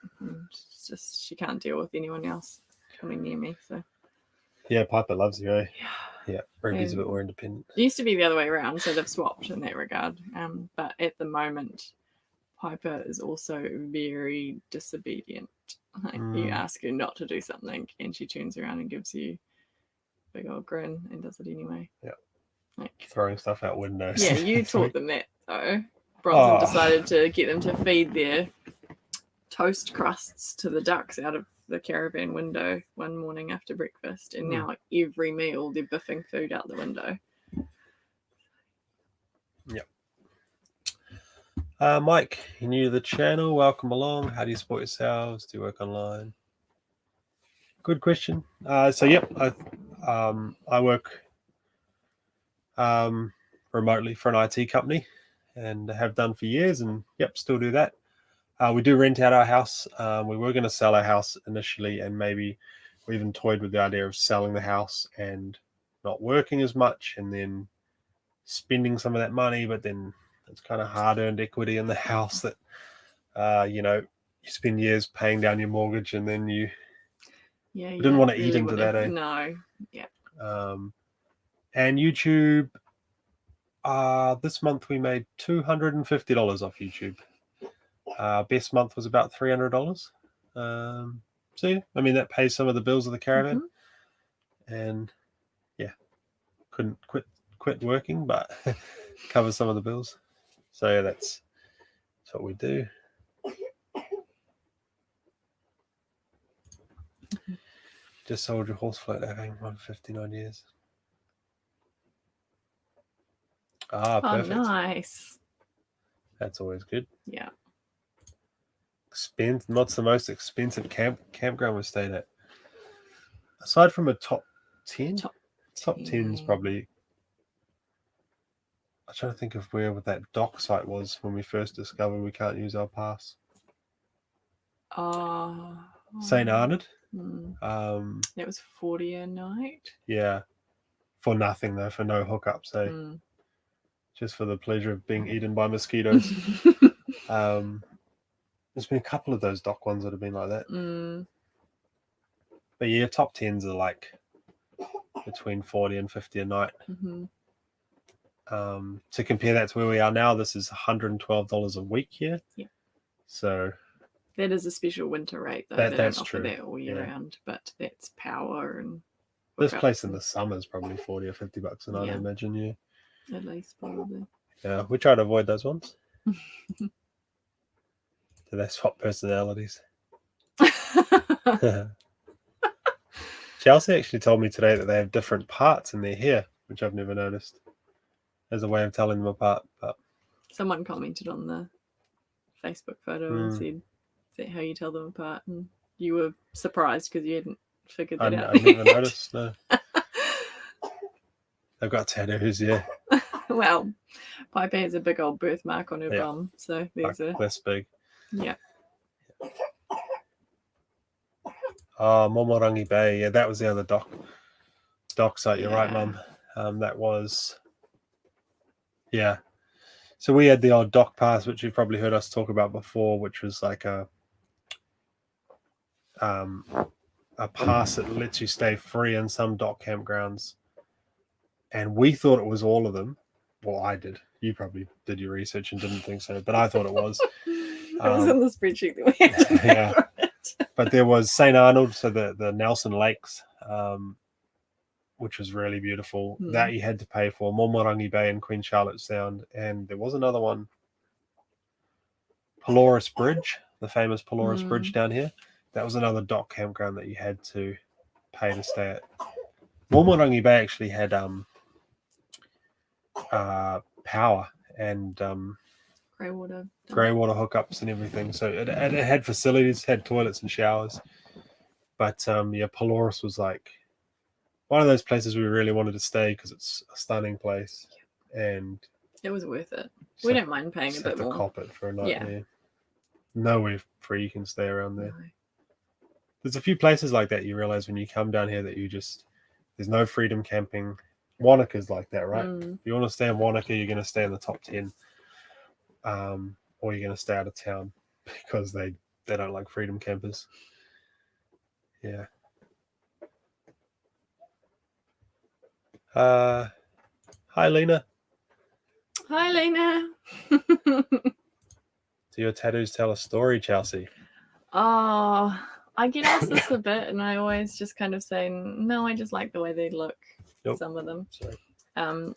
It's just she can't deal with anyone else coming near me. So. Yeah, Piper loves you, eh? Yeah. Ruby's a bit more independent. It used to be the other way around, so they've swapped in that regard. But at the moment, Piper is also very disobedient. Like you ask her not to do something, and she turns around and gives you a big old grin and does it anyway. Yeah. Like throwing stuff out windows. Yeah, you taught them that though. Bronson decided to get them to feed their toast crusts to the ducks out of the caravan window one morning after breakfast, and now every meal they're biffing food out the window. Yep. Mike, you're new to the channel. Welcome along. How do you support yourselves? Do you work online? Good question. So yep, I work remotely for an IT company, and have done for years, and yep, still do that. We do rent out our house. We were going to sell our house initially, and maybe we even toyed with the idea of selling the house and not working as much, and then spending some of that money. But then it's kind of hard-earned equity in the house that you spend years paying down your mortgage, and then you didn't want to eat into that. No, yeah. And YouTube. This month we made $250 off YouTube. Best month was about $300. So yeah, I mean that pays some of the bills of the caravan, and yeah, couldn't quit working, but covers some of the bills. So yeah, that's what we do. Just sold your horse float having 159 years. Perfect. Nice. That's always good. Yeah. Not the most expensive campground we stayed at. Aside from a top 10? Top 10's probably. I'm trying to think of where that dock site was when we first discovered we can't use our pass. St. Arnaud. It was 40 a night. Yeah. For nothing though, for no hookups, eh? Just for the pleasure of being eaten by mosquitoes. There's been a couple of those dock ones that have been like that. But yeah, top 10s are like between 40 and 50 a night. To compare that to where we are now, this is $112 a week here. Yeah. So that is a special winter rate though. That's true. That all year round, but that's power and this place in the summer is probably 40 or 50 bucks a night, I imagine. Yeah. At least probably. Yeah, we try to avoid those ones. Do they swap personalities? Chelsea actually told me today that they have different parts in their hair, which I've never noticed, as a way of telling them apart. But someone commented on the Facebook photo and said, "Is that how you tell them apart?" And you were surprised because you hadn't figured that out. I never noticed. No. They've got tattoos, yeah. Well, Pipe has a big old birthmark on her bum, so there's a this big. Yeah. Momorangi Bay. Yeah, that was the other dock site. You're right, Mum. That was. Yeah. So we had the old dock pass, which you've probably heard us talk about before, which was like a pass that lets you stay free in some dock campgrounds. And we thought it was all of them. Well, I did. You probably did your research and didn't think so, but I thought it was. It was in the spreadsheet that we had to yeah. But there was St. Arnaud, so the Nelson Lakes, which was really beautiful. That you had to pay for. Momorangi Bay and Queen Charlotte Sound. And there was another one, Pelorus Bridge, the famous Pelorus Bridge down here. That was another dock campground that you had to pay to stay at. Momorangi Bay actually had power and grey water hookups and everything. So it had facilities, had toilets and showers. But Pelorus was like one of those places we really wanted to stay because it's a stunning place, and it was worth it. We don't mind paying a bit more. Cop it for a night there. Nowhere free you can stay around there. No. There's a few places like that you realize when you come down here that there's no freedom camping. Wanaka's like that, right? If you want to stay in Wanaka, you're going to stay in the top 10, or you're going to stay out of town because they don't like freedom campers. Yeah. Hi, Lena. Hi, Lena. Do your tattoos tell a story, Chelsea? Oh, I get asked this a bit, and I always just kind of say, no, I just like the way they look. Nope. Some of them. Sorry.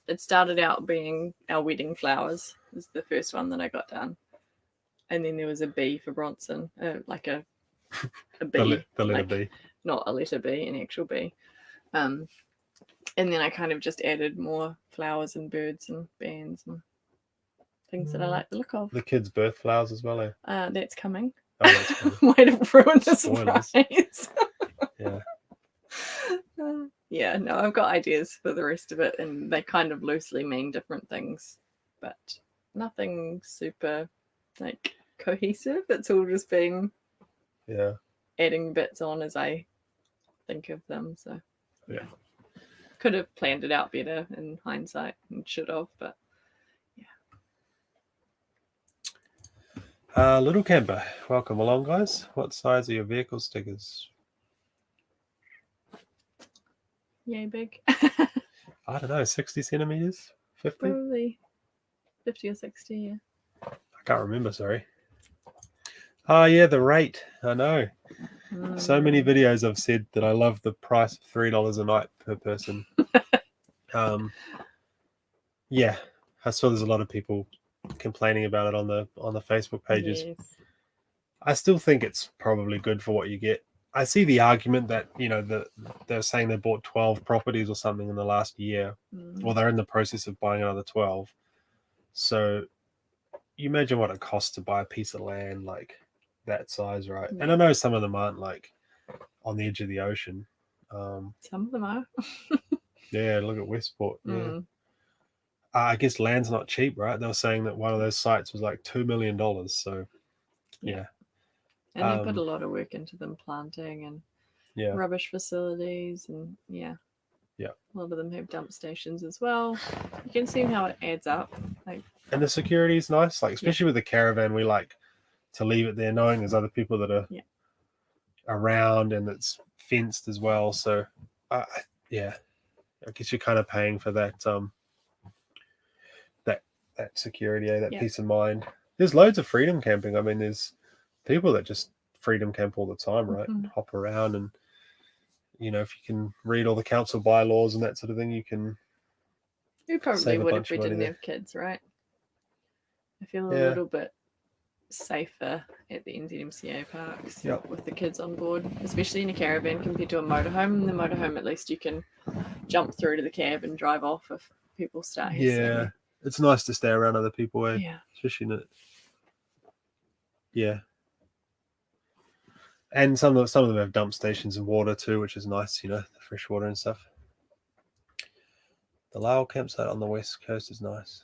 It started out being our wedding flowers. Was the first one that I got done, and then there was a B for Bronson, like a B, the letter B, not a letter B, an actual B. And then I kind of just added more flowers and birds and bands, and things that I like the look of. The kids' birth flowers as well, eh? That's coming. Oh, that's coming. Might have ruined the Spoilers. surprise. Yeah. Yeah, no, I've got ideas for the rest of it, and they kind of loosely mean different things, but nothing super like cohesive. It's all just been adding bits on as I think of them. So yeah, could have planned it out better in hindsight and should have, but yeah. Little camper, welcome along, guys. What size are your vehicle stickers? Yay big. I don't know, 60 centimeters, 50. Probably 50 or 60. Yeah. I can't remember. Sorry. Oh yeah, the rate. I know. So many videos I've said that I love the price of $3 a night per person. Yeah, I saw there's a lot of people complaining about it on the Facebook pages. Yes. I still think it's probably good for what you get. I see the argument that they're saying they bought 12 properties or something in the last year. Well, they're in the process of buying another 12. So you imagine what it costs to buy a piece of land like that size, right? Yeah. And I know some of them aren't like on the edge of the ocean. Some of them are. Yeah, look at Westport. Yeah. I guess land's not cheap, right? They were saying that one of those sites was like $2 million. So yeah. And they put a lot of work into them, planting and rubbish facilities, and a lot of them have dump stations as well. You can see how it adds up. And the security is nice, like especially with the caravan, we like to leave it there knowing there's other people that are around, and it's fenced as well. So I guess you're kind of paying for that that security, that peace of mind. There's loads of freedom camping. I mean, there's people that just freedom camp all the time, right? Hop around, and if you can read all the council bylaws and that sort of thing, you can. We probably would if we didn't have kids, right? I feel a little bit safer at the NZMCA parks with the kids on board, especially in a caravan compared to a motorhome. In the motorhome, at least you can jump through to the cab and drive off if people start hissing. It's nice to stay around other people, especially in it. Yeah. And some of them have dump stations and water too, which is nice, the fresh water and stuff. The Lyle campsite on the west coast is nice.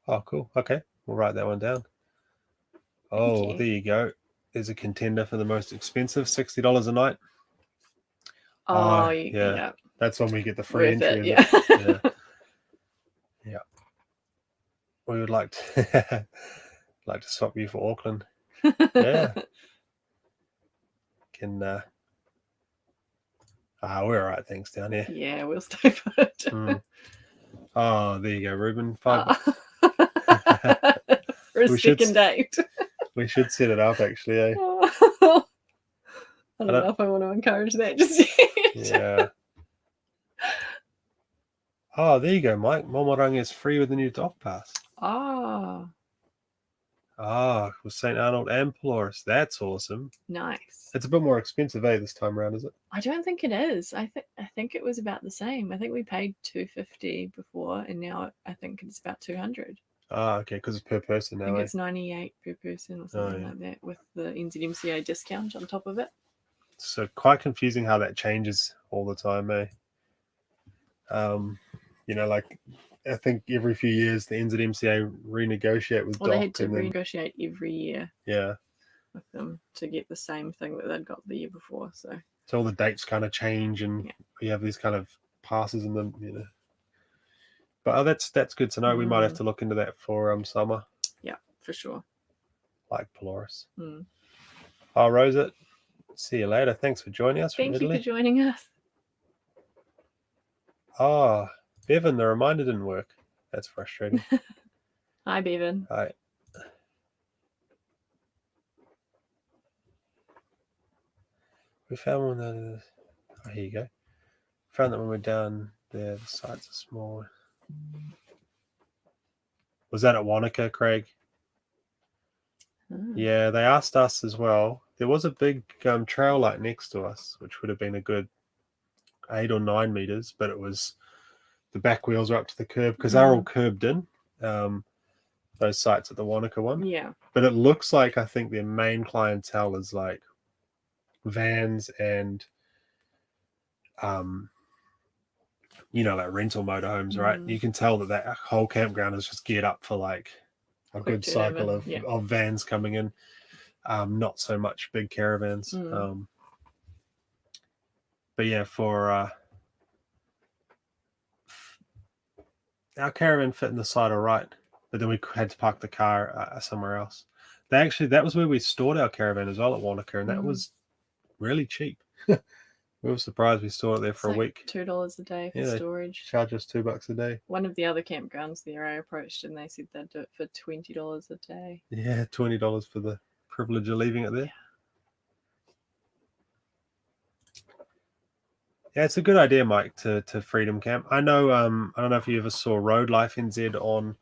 Oh, cool. Okay, we'll write that one down. Oh, there you go. There's a contender for the most expensive, $60 a night. Oh, yeah. That's when we get the free entry. Yeah. We would like to swap you for Auckland. Yeah. Can we're all right, thanks down here. Yeah, we'll stay put. Oh, there you go, Ruben. For a second date. We should set it up, actually. Eh? I don't know if I want to encourage that just yet. Yeah. Oh, there you go, Mike. Momorangi is free with the new dock pass. With St. Arnold and Polaris. That's awesome. Nice. It's a bit more expensive, this time around, is it? I don't think it is. I think it was about the same. I think we paid $250 before, and now I think it's about $200. Okay, because it's per person now. I think it's $98 per person or something like that, with the NZMCA discount on top of it. So quite confusing how that changes all the time, eh? Like I think every few years the NZMCA renegotiate with DOC. They had to renegotiate every year. Yeah. With them to get the same thing that they'd got the year before. So all the dates kind of change, and we have these kind of passes in them, But that's good to know. We might have to look into that for summer. Yeah, for sure. Like Polaris. Oh, Rosa, see you later. Thanks for joining us from Italy. Thank you for joining us. Oh, Bevan, the reminder didn't work. That's frustrating. Hi, Bevan. Hi. We found one that here you go. Found that when we're down there, the sites are small. Was that at Wanaka, Craig? Yeah, they asked us as well. There was a big trail light next to us, which would have been a good 8 or 9 meters, but it was the back wheels are up to the curb because they're all curbed in. those sites at the Wanaka one. Yeah. But it looks like, I think their main clientele is like vans and like rental motorhomes, right? You can tell that whole campground is just geared up for like a Quick good cycle turnover, of vans coming in, not so much big caravans. But yeah, for our caravan fit in the side all right, but then we had to park the car somewhere else. That was where we stored our caravan as well at Wanaka, and that was really cheap. We were surprised we stored it there for a week. $2 a day for storage. Charge us $2 a day. One of the other campgrounds there I approached, and they said they'd do it for $20 a day. Yeah, $20 for the privilege of leaving it there. Yeah, it's a good idea, Mike, to Freedom Camp. I know. I don't know if you ever saw Road Life NZ on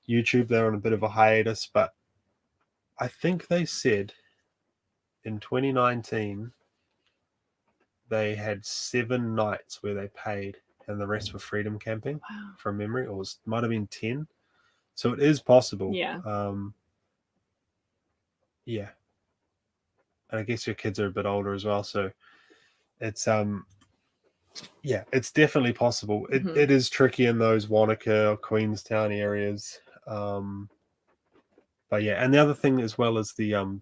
YouTube. They're on a bit of a hiatus, but I think they said in 2019 they had 7 nights where they paid, and the rest were freedom camping. Wow. From memory, or might have been 10. So it is possible. Yeah. Yeah. And I guess your kids are a bit older as well, so it's yeah, it's definitely possible. It is tricky in those Wanaka or Queenstown areas. But yeah, and the other thing as well is the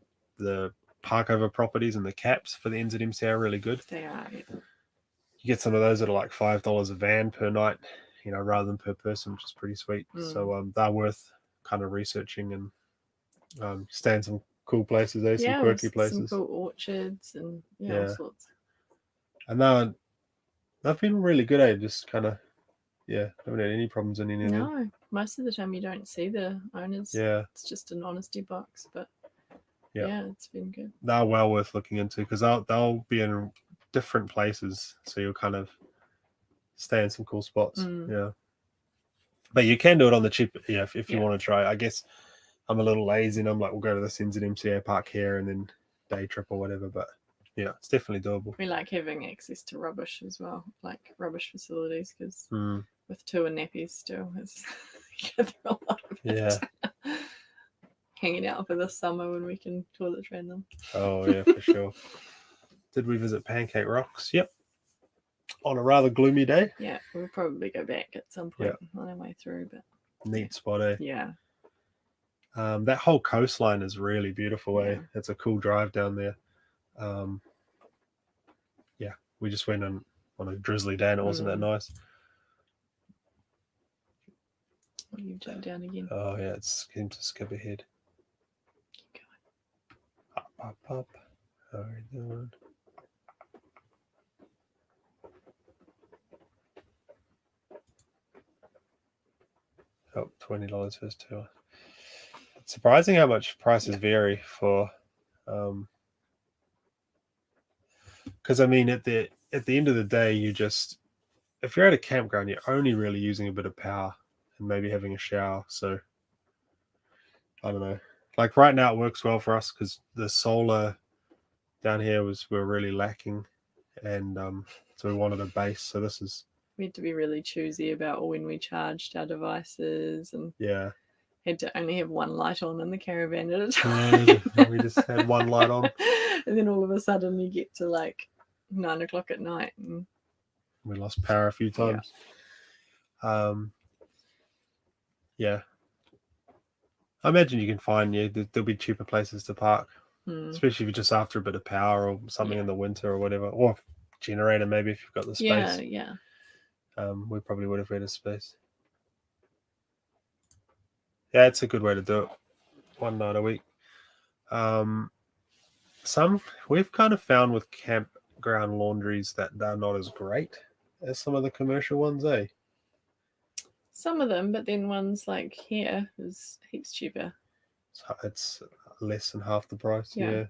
parkover properties and the caps for the NZMC are really good. They are. Yeah. You get some of those that are like $5 a van per night, rather than per person, which is pretty sweet. So they're worth kind of researching and stay in some cool places, some quirky places. Some cool orchards and all sorts. And they've been really good, just kind of, haven't had any problems in any of them. No, most of the time you don't see the owners. Yeah. It's just an honesty box, but yeah, it's been good. They're well worth looking into because they'll be in different places, so you'll kind of stay in some cool spots. Yeah. But you can do it on the cheap, if you want to try. I guess I'm a little lazy and I'm like, we'll go to this NZMCA park here and then day trip or whatever. But yeah, it's definitely doable. We like having access to rubbish as well, like rubbish facilities, because with tour nappies still, it's a lot of it. Hanging out for the summer when we can toilet train them. Oh yeah, for sure. Did we visit Pancake Rocks? Yep. On a rather gloomy day. Yeah, we'll probably go back at some point on our way through. But neat spot, eh? Yeah. That whole coastline is really beautiful, eh? It's a cool drive down there. We just went on a drizzly day and it wasn't that nice. Well, you've jumped down again. Oh yeah, it seems to skip ahead. Keep going. Up. How are you doing? Oh, $20 first tour. It's surprising how much prices vary for, because I mean at the end of the day, if you're at a campground, you're only really using a bit of power and maybe having a shower. So I don't know. Like right now, it works well for us because the solar down here we're really lacking, and so we wanted a base. So we had to be really choosy about when we charged our devices, and had to only have one light on in the caravan at a time. We just had one light on, and then all of a sudden you get to like 9 o'clock at night and we lost power a few times. I imagine you can find there'll be cheaper places to park, especially if you're just after a bit of power or something in the winter or whatever, or generator maybe if you've got the space. We probably would have had a space. Yeah, it's a good way to do it. One night a week. Some we've kind of found with campground laundries that they're not as great as some of the commercial ones, eh? Some of them, but then ones like here is heaps cheaper. It's less than half the price. Yeah.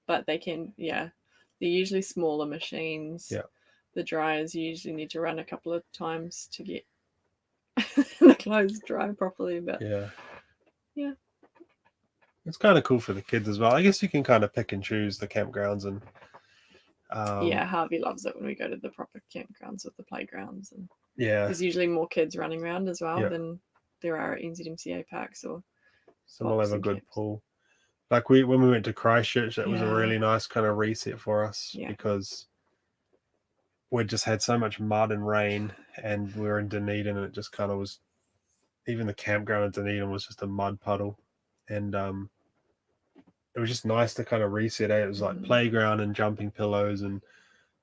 But they can, they're usually smaller machines. Yeah. The dryers you usually need to run a couple of times to get the clothes dry properly. But yeah. It's kind of cool for the kids as well. I guess you can kind of pick and choose the campgrounds and. Harvey loves it when we go to the proper campgrounds with the playgrounds, and yeah, there's usually more kids running around as well than there are at NZMCA parks or So we'll have a boxing good camps. pool. Like when we went to Christchurch, that was a Yeah. really nice kind of reset for us Yeah. because we just had so much mud and rain, and we were in Dunedin, and it just kind of was. Even the campground in Dunedin was just a mud puddle, and it was just nice to kind of reset. It was like playground and jumping pillows and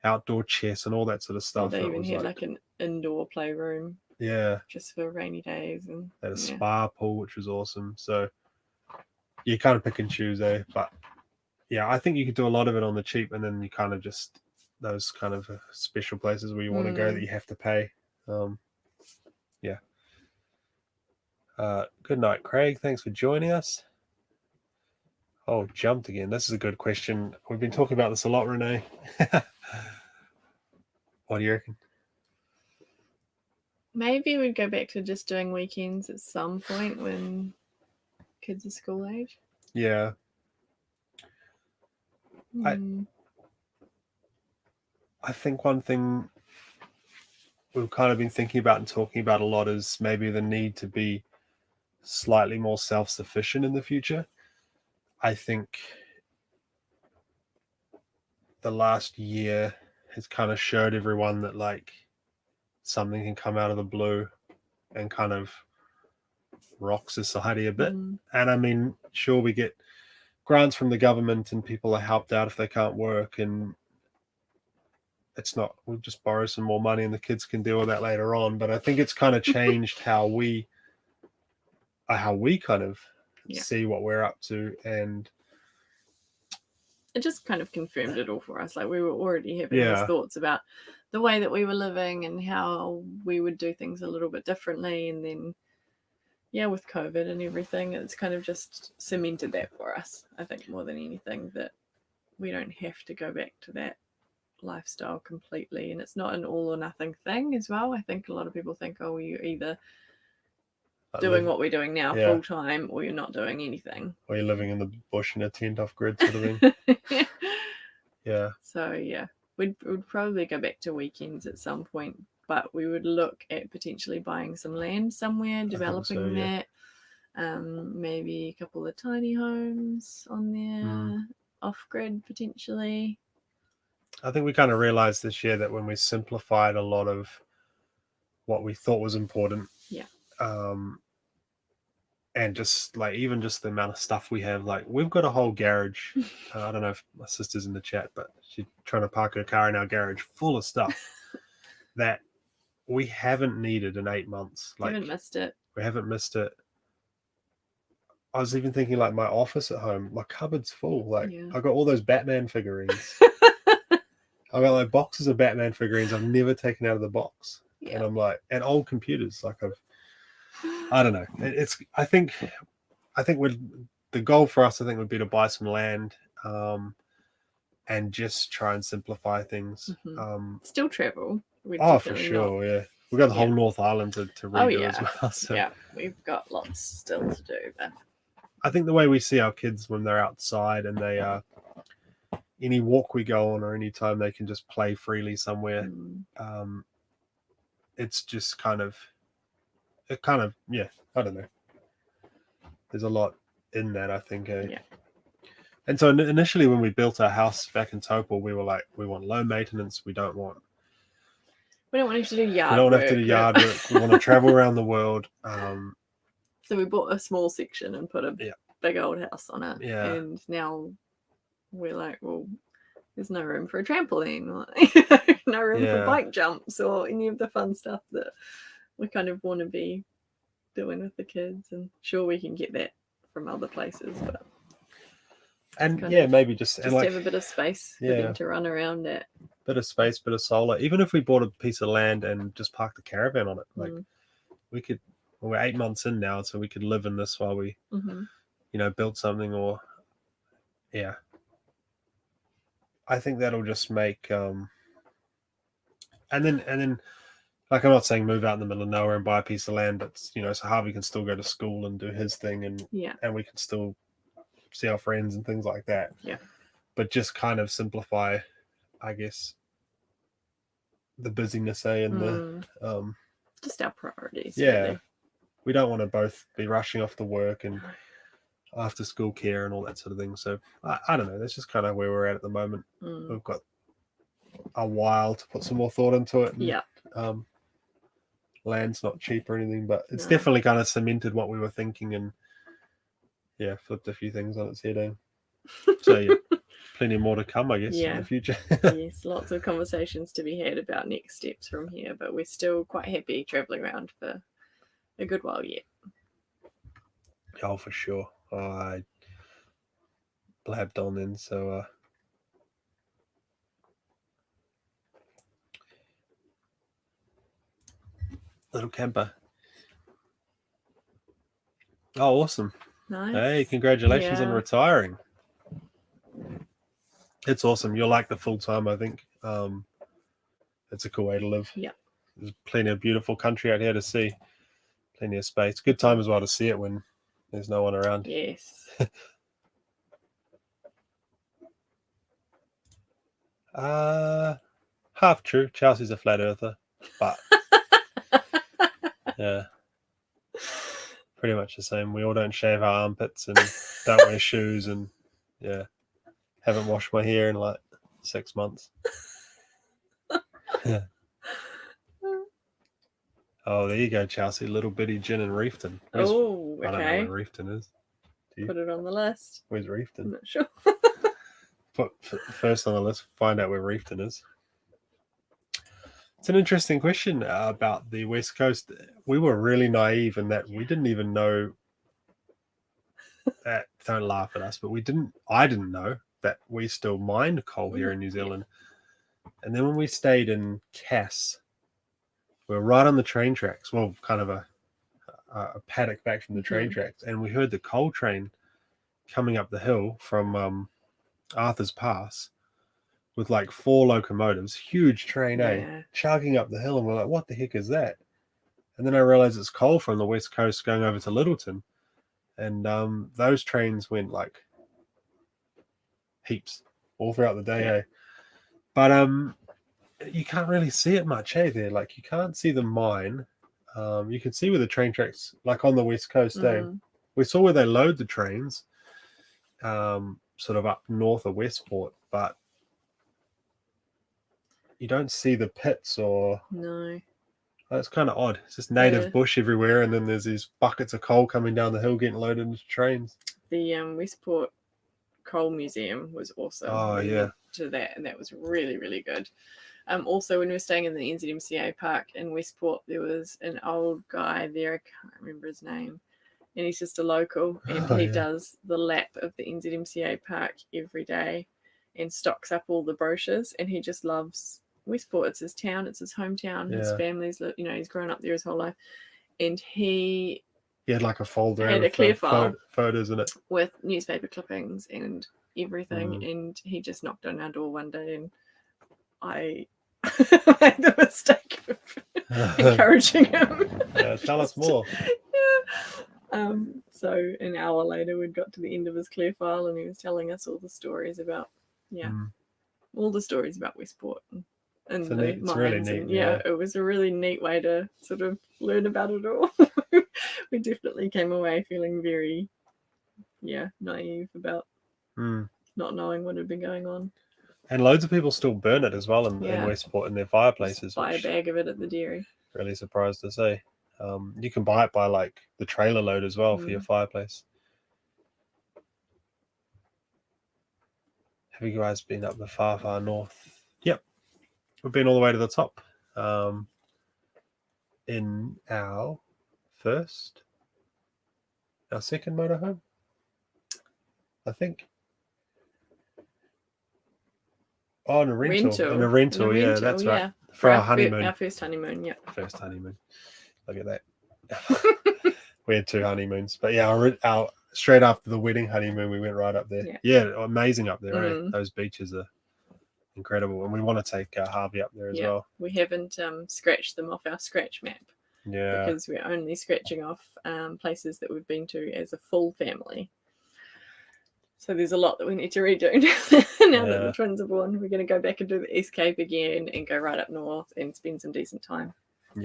outdoor chess and all that sort of stuff. They It even was had like an indoor playroom, yeah, just for rainy days, and they had a spa pool, which was awesome. So you kind of pick and choose, but yeah, I think you could do a lot of it on the cheap, and then you kind of just those kind of special places where you want to go that you have to pay. Yeah. Good night, Craig. Thanks for joining us. Oh, jumped again. This is a good question. We've been talking about this a lot, Renee. What do you reckon? Maybe we'd go back to just doing weekends at some point when kids are school age. Yeah. I think one thing we've kind of been thinking about and talking about a lot is maybe the need to be slightly more self-sufficient in the future. I think the last year has kind of showed everyone that like something can come out of the blue and kind of rock society a bit. And I mean, sure, we get grants from the government and people are helped out if they can't work, and it's not, we'll just borrow some more money and the kids can deal with that later on. But I think it's kind of changed how we kind of see what we're up to, and it just kind of confirmed it all for us. Like we were already having these thoughts about the way that we were living and how we would do things a little bit differently, and then with COVID and everything, it's kind of just cemented that for us, I think, more than anything, that we don't have to go back to that lifestyle completely. And it's not an all or nothing thing as well. I think a lot of people think, oh, you're either doing what we're doing now full time, or you're not doing anything, or you're living in the bush in a tent off grid sort of thing. So we'd probably go back to weekends at some point, but we would look at potentially buying some land somewhere, developing that, maybe a couple of tiny homes on there, off grid potentially. I think we kind of realized this year that when we simplified a lot of what we thought was important, and just like even just the amount of stuff we have, like we've got a whole garage. I don't know if my sister's in the chat, but she's trying to park her car in our garage full of stuff that we haven't needed in 8 months. Like, haven't missed it. We haven't missed it. I was even thinking like my office at home, my cupboard's full. Like I got all those Batman figurines. I got like boxes of Batman figurines I've never taken out of the box. And I'm like, and old computers. Like I don't know. I think the goal for us, I think, would be to buy some land, and just try and simplify things. Still travel. For sure, we've got the whole North Island to redo as well. So we've got lots still to do. But I think the way we see our kids when they're outside and they any walk we go on or any time they can just play freely somewhere, it's just kind of I don't know. There's a lot in that, I think. And so initially when we built our house back in Topol, we were like, we want low maintenance. We don't want to do yard work. We don't have to do yard work. We want to travel around the world. So we bought a small section and put a big old house on it. Yeah. And now we're like, well, there's no room for a trampoline, no room for bike jumps or any of the fun stuff that we kind of want to be doing with the kids. And sure, we can get that from other places, but maybe just have a bit of space for them to run around at. Bit of space, bit of solar. Even if we bought a piece of land and just parked the caravan on it, like we could. Well, we're 8 months in now, so we could live in this while we, build something. Or, I think that'll just make. And then, like, I'm not saying move out in the middle of nowhere and buy a piece of land, but so Harvey can still go to school and do his thing, and we can still see our friends and things like that. Yeah. But just kind of simplify, I guess, the busyness, and the just our priorities. Yeah. Really. we don't want to both be rushing off to work and after school care and all that sort of thing. So I don't know. That's just kind of where we're at the moment. We've got a while to put some more thought into it. And, land's not cheap or anything, but it's definitely kind of cemented what we were thinking and flipped a few things on its head. So plenty more to come, I guess, in the future. Yes, lots of conversations to be had about next steps from here, but we're still quite happy traveling around for a good while yet. Oh, for sure. I blabbed on then, so little camper. Oh, awesome. Nice. Hey, congratulations on retiring. It's awesome. You'll like the full time, I think. It's a cool way to live. Yeah. There's plenty of beautiful country out here to see. Plenty of space. Good time as well to see it when there's no one around. Yes. Half true. Chelsea's a flat earther, but yeah, pretty much the same. We all don't shave our armpits and don't wear shoes, and haven't washed my hair in like 6 months. Oh, there you go, Chelsea. Little bitty gin in Reefton. Okay. I don't know where Reefton is. Put it on the list. Where's Reefton? I'm not sure. Put first on the list, find out where Reefton is. It's an interesting question about the West Coast. We were really naive in that we didn't even know that. Don't laugh at us, but I didn't know that we still mined coal here in New Zealand. And then when we stayed in Cass, we were right on the train tracks. Well, kind of a paddock back from the train tracks, and we heard the coal train coming up the hill from Arthur's Pass with like 4 locomotives, huge train, chugging up the hill, and we're like, what the heck is that? And then I realized it's coal from the West Coast going over to Littleton, and those trains went like heaps all throughout the day. But you can't really see it much, there. Like, you can't see the mine. You can see where the train tracks, like on the West Coast, we saw where they load the trains, sort of up north of Westport, but you don't see the pits or... No. It's kind of odd. It's just native bush everywhere, and then there's these buckets of coal coming down the hill getting loaded into trains. The Westport Coal Museum was also to that, and that was really, really good. Also, when we were staying in the NZMCA park in Westport, there was an old guy there, I can't remember his name, and he's just a local, and he does the lap of the NZMCA park every day and stocks up all the brochures, and he just loves Westport. It's his town, it's his hometown, his family's, he's grown up there his whole life, and he had like a folder, had a clear file photos in it with newspaper clippings and everything, and he just knocked on our door one day, and I made the mistake of encouraging him. Tell us more. So an hour later, we'd got to the end of his clear file, and he was telling us all the stories about all the stories about Westport and the mines. It's really neat. It was a really neat way to sort of learn about it all. We definitely came away feeling very naive about not knowing what had been going on. And loads of people still burn it as well in Westport in their fireplaces. Just buy a bag of it at the dairy. Really surprised to see. You can buy it by like the trailer load as well for your fireplace. Have you guys been up the far, far north? Yep. We've been all the way to the top. In our second motorhome, I think. Oh, in a rental. In a rental, that's right. For our honeymoon. Our first honeymoon, First honeymoon. Look at that. We had 2 honeymoons. But our straight after the wedding honeymoon, we went right up there. Yeah, amazing up there, Those beaches are incredible. And we want to take Harvey up there as well. We haven't scratched them off our scratch map. Yeah. Because we're only scratching off places that we've been to as a full family. So there's a lot that we need to redo now that the twins are born. We're going to go back and do the East Cape again and go right up north and spend some decent time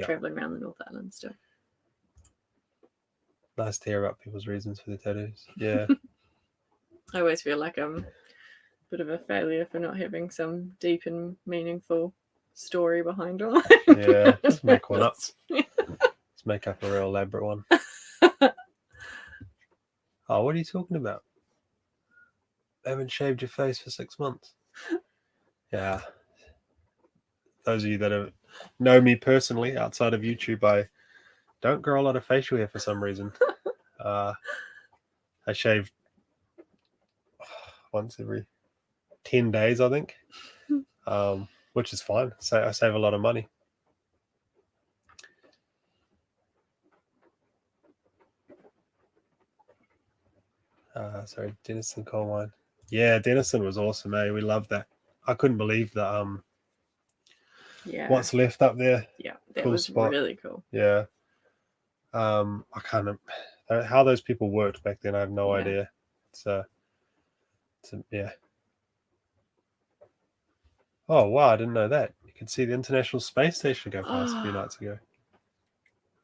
travelling around the North Island still. Nice to hear about people's reasons for their tattoos. Yeah. I always feel like I'm a bit of a failure for not having some deep and meaningful story behind them. Yeah, let's make one up. Let's make up a real elaborate one. Oh, what are you talking about? I haven't shaved your face for 6 months. Yeah. Those of you that know me personally outside of YouTube, I don't grow a lot of facial hair for some reason. I shave once every 10 days, I think, which is fine. So I save a lot of money. Sorry, Denison coal mine. Yeah, Denison was awesome, eh? We loved that. I couldn't believe that. Yeah. What's left up there? Yeah, that Cool was spot. really cool. Yeah. I kind of how those people worked back then. I have no idea. Yeah. Oh wow, I didn't know that. You could see the International Space Station go past a few nights ago.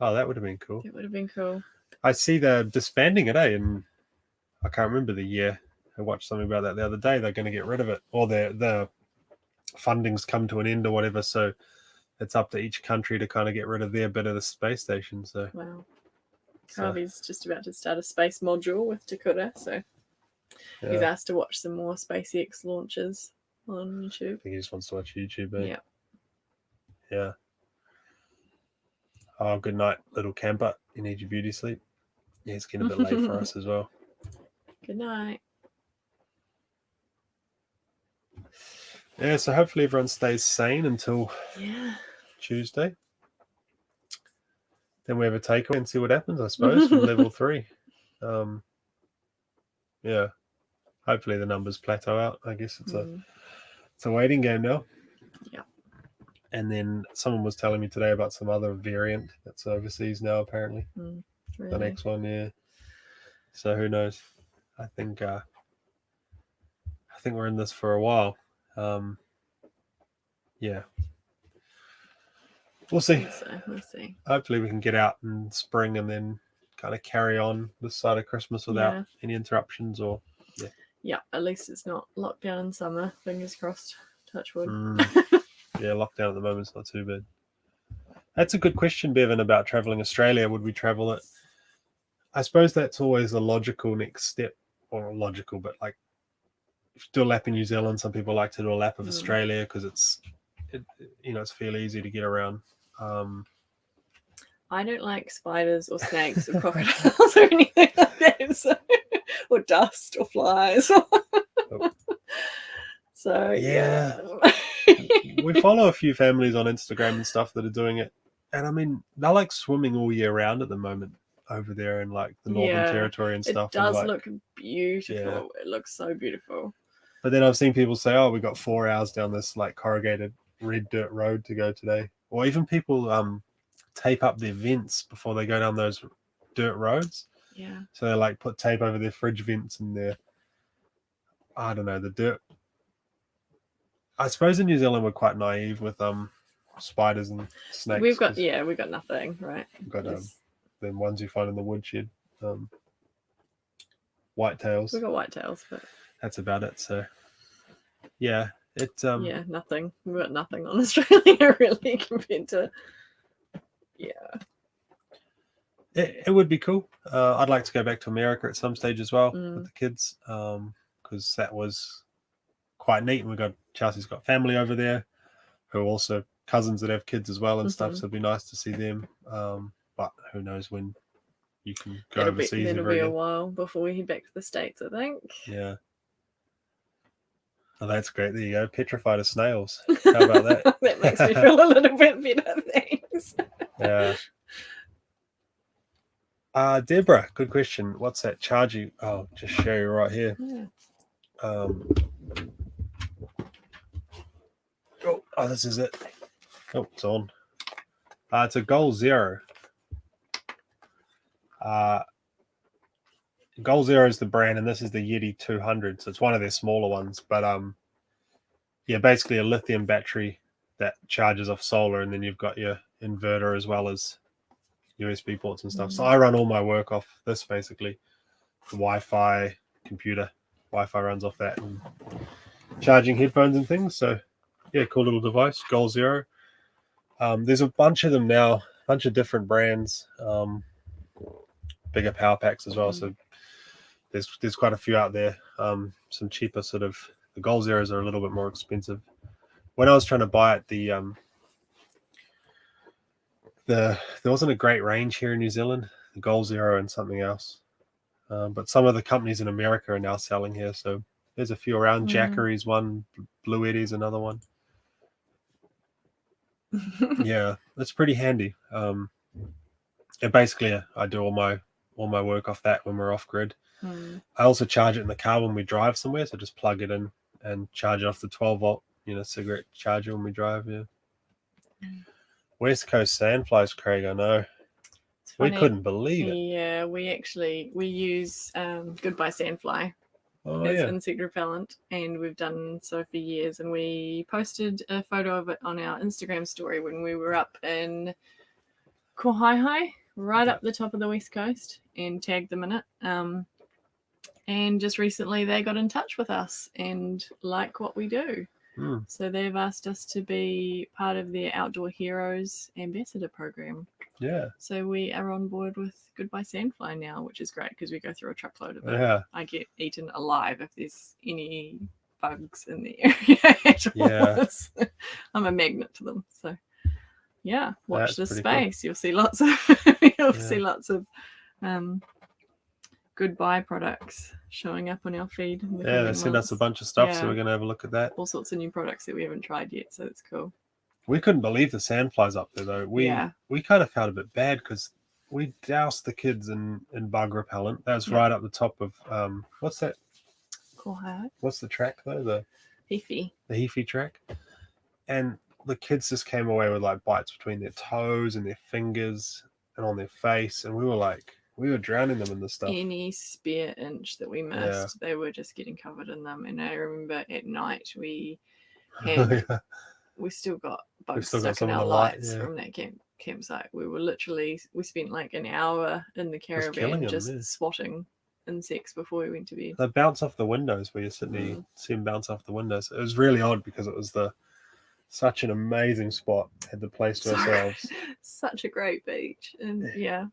Oh, that would have been cool. It would have been cool. I see they're disbanding it, eh? And I can't remember the year. I watched something about that the other day. They're going to get rid of it, or the funding's come to an end or whatever. So it's up to each country to kind of get rid of their bit of the space station. So wow. Harvey's just about to start a space module with Dakota, so he's asked to watch some more SpaceX launches on YouTube. I think he just wants to watch YouTube, eh? Yeah. Yeah. Oh, good night, little camper. You need your beauty sleep. Yeah, it's getting a bit late for us as well. Good night. Yeah, so hopefully everyone stays sane until Tuesday. Then we have a takeaway and see what happens, I suppose, from level 3. Yeah. Hopefully the numbers plateau out. I guess it's a waiting game now. Yeah. And then someone was telling me today about some other variant that's overseas now, apparently. Really? The next one, yeah. So who knows? I think we're in this for a while. Yeah. We'll see. We'll see. Hopefully we can get out in spring and then kind of carry on this side of Christmas without any interruptions or Yeah, at least it's not locked down in summer. Fingers crossed. Touch wood. Yeah, lockdown at the moment's not too bad. That's a good question, Bevan, about traveling Australia. Would we travel it? I suppose that's always a logical next step, or logical, but like if you do a lap in New Zealand, some people like to do a lap of Australia because it's fairly easy to get around. I don't like spiders or snakes or crocodiles or anything like that, so, or dust or flies. So yeah. We follow a few families on Instagram and stuff that are doing it, and I mean they're like swimming all year round at the moment over there in like the Northern Territory and stuff. It does and, look beautiful. Yeah. It looks so beautiful. But then I've seen people say, "Oh, we got 4 hours down this like corrugated red dirt road to go today," or even people tape up their vents before they go down those dirt roads. Yeah. So they like put tape over their fridge vents and their, I don't know, the dirt. I suppose in New Zealand we're quite naive with spiders and snakes. We've got nothing, right? We've got the ones you find in the woodshed, whitetails. We've got whitetails, but that's about it. So yeah, it's nothing. We've got nothing on Australia really compared to It would be cool. I'd like to go back to America at some stage as well with the kids, because that was quite neat. And Chelsea's got family over there who are also cousins that have kids as well and stuff. So it'd be nice to see them. But who knows when you can go overseas. It'll be a while before we head back to the States, I think. Yeah. Oh, that's great. There you go. Petrified as snails. How about that? That makes me feel a little bit better, thanks. Yeah. Deborah, good question. What's that charge you? I'll just show you right here. Yeah. This is it. Oh, it's on. It's a Goal Zero. Goal Zero is the brand, and this is the Yeti 200. So it's one of their smaller ones. But basically a lithium battery that charges off solar, and then you've got your inverter as well as USB ports and stuff. So I run all my work off this basically. The Wi-Fi computer. Wi-Fi runs off that, and charging headphones and things. So yeah, cool little device. Goal Zero. There's a bunch of them now, a bunch of different brands, bigger power packs as well. So there's quite a few out there. Some cheaper sort of, the Goal Zeros are a little bit more expensive. When I was trying to buy it, there wasn't a great range here in New Zealand. The Goal Zero and something else, but some of the companies in America are now selling here. So there's a few around. Jackery's one, Blue Eddie's another one. Yeah, it's pretty handy. And basically, I do all my work off that when we're off grid. I also charge it in the car when we drive somewhere, so just plug it in and charge it off the 12-volt, cigarette charger when we drive. Yeah. West Coast sandflies, Craig. I know. We couldn't believe it. Yeah, we use Goodbye Sandfly as insect repellent, and we've done so for years. And we posted a photo of it on our Instagram story when we were up in Kohaihai, right up the top of the West Coast, and tagged them in it. And just recently they got in touch with us and like what we do. So they've asked us to be part of their Outdoor Heroes ambassador program. Yeah. So we are on board with Goodbye Sandfly now, which is great because we go through a truckload of it. Yeah. I get eaten alive if there's any bugs in the area at all. Yeah. I'm a magnet to them. So yeah, watch this space. Cool. You'll see lots of Goodbye products showing up on our feed. Yeah, they sent us a bunch of stuff, so we're going to have a look at that. All sorts of new products that we haven't tried yet, so it's cool. We couldn't believe the sandflies up there, though. We kind of felt a bit bad because we doused the kids in bug repellent. That was right up the top of, what's that? What's the track, though? The Heafy track. And the kids just came away with like bites between their toes and their fingers and on their face, and we were drowning them in the stuff. Any spare inch that we missed, they were just getting covered in them. And I remember at night we had, we still got bugs stuck in our lights from that campsite. We spent like an hour in the caravan just swatting insects before we went to bed. They bounce off the windows where you're sitting there, you see them bounce off the windows. It was really odd because it was such an amazing spot, had the place to ourselves. Such a great beach. And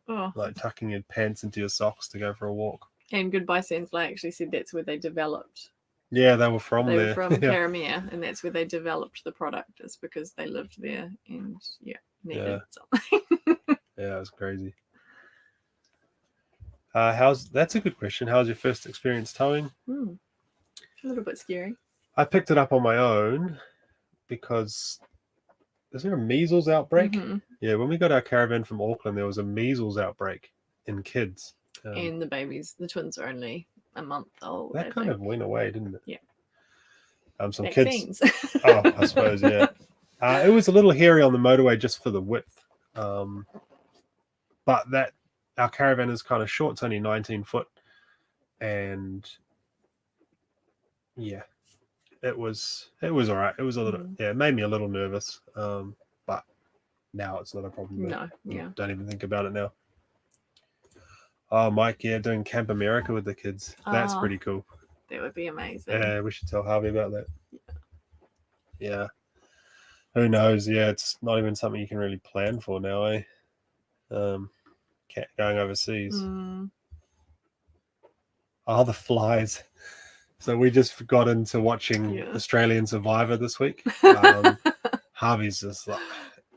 like tucking your pants into your socks to go for a walk. And Goodbye Sandfly actually said that's where they developed. Yeah, they were from there. They were from Karamea, and that's where they developed the product, is because they lived there and needed something. Yeah, it was crazy. That's a good question. How was your first experience towing? A little bit scary. I picked it up on my own because is there a measles outbreak? Yeah, when we got our caravan from Auckland, there was a measles outbreak in kids. And the babies, the twins are only a month old. That kind of went away, didn't it? Yeah. Some Vaccines. Kids. I suppose, yeah. It was a little hairy on the motorway just for the width. But our caravan is kind of short. It's only 19 foot. And yeah. It was all right. It was a little, it made me a little nervous. But now it's not a problem. No, Don't even think about it now. Oh, Mike, doing Camp America with the kids. That's pretty cool. That would be amazing. Yeah, we should tell Harvey about that. Yeah. Who knows? Yeah, it's not even something you can really plan for now, eh? Going overseas. Oh, the flies. So we just got into watching Australian Survivor this week. Harvey's just like,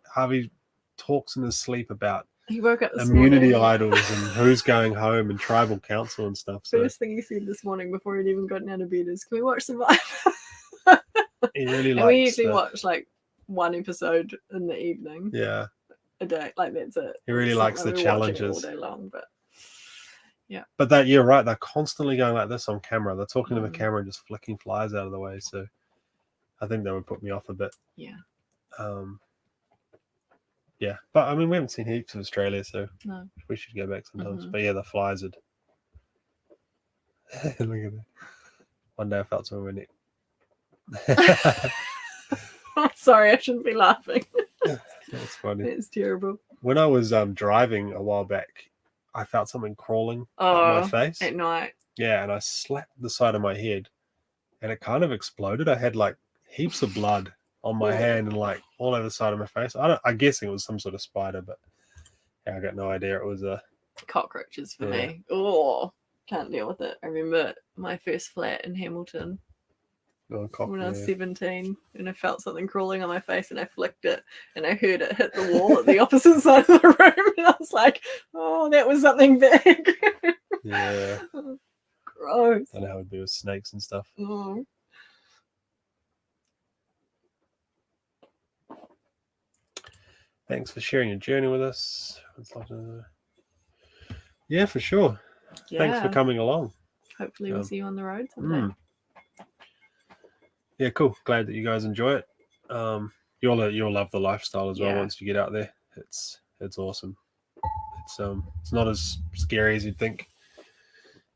Harvey talks in his sleep about he woke up this immunity morning. idols and who's going home and tribal council and stuff. So first thing he said this morning before he'd even gotten out of bed is, "Can we watch Survivor?" He really likes. And we usually watch like one episode in the evening. Yeah. A day, like that's it. He really likes the challenges all day long, but yeah. But that you're right. They're constantly going like this on camera. They're talking to the camera and just flicking flies out of the way. So I think that would put me off a bit. Yeah. Yeah, but I mean, we haven't seen heaps of Australia, so no. We should go back sometimes. But yeah, the flies would. Look at that. One day I felt something in my neck. Sorry, I shouldn't be laughing. That's funny. It's terrible. When I was driving a while back, I felt something crawling up my face. At night. Yeah, and I slapped the side of my head, and it kind of exploded. I had like heaps of blood on my hand and like all over the side of my face. I'm guessing it was some sort of spider, but yeah, I got no idea. It was a cockroaches for me. Oh, can't deal with it. I remember my first flat in Hamilton when I was 17, and I felt something crawling on my face, and I flicked it, and I heard it hit the wall at the opposite side of the room, and I was like, "Oh, that was something big." Yeah. Gross. I know how it would be with snakes and stuff. Oh. Thanks for sharing your journey with us. Yeah, for sure. Yeah. Thanks for coming along. Hopefully we'll see you on the road someday. Yeah, cool. Glad that you guys enjoy it. You'll love the lifestyle as well once you get out there. It's awesome. It's not as scary as you'd think.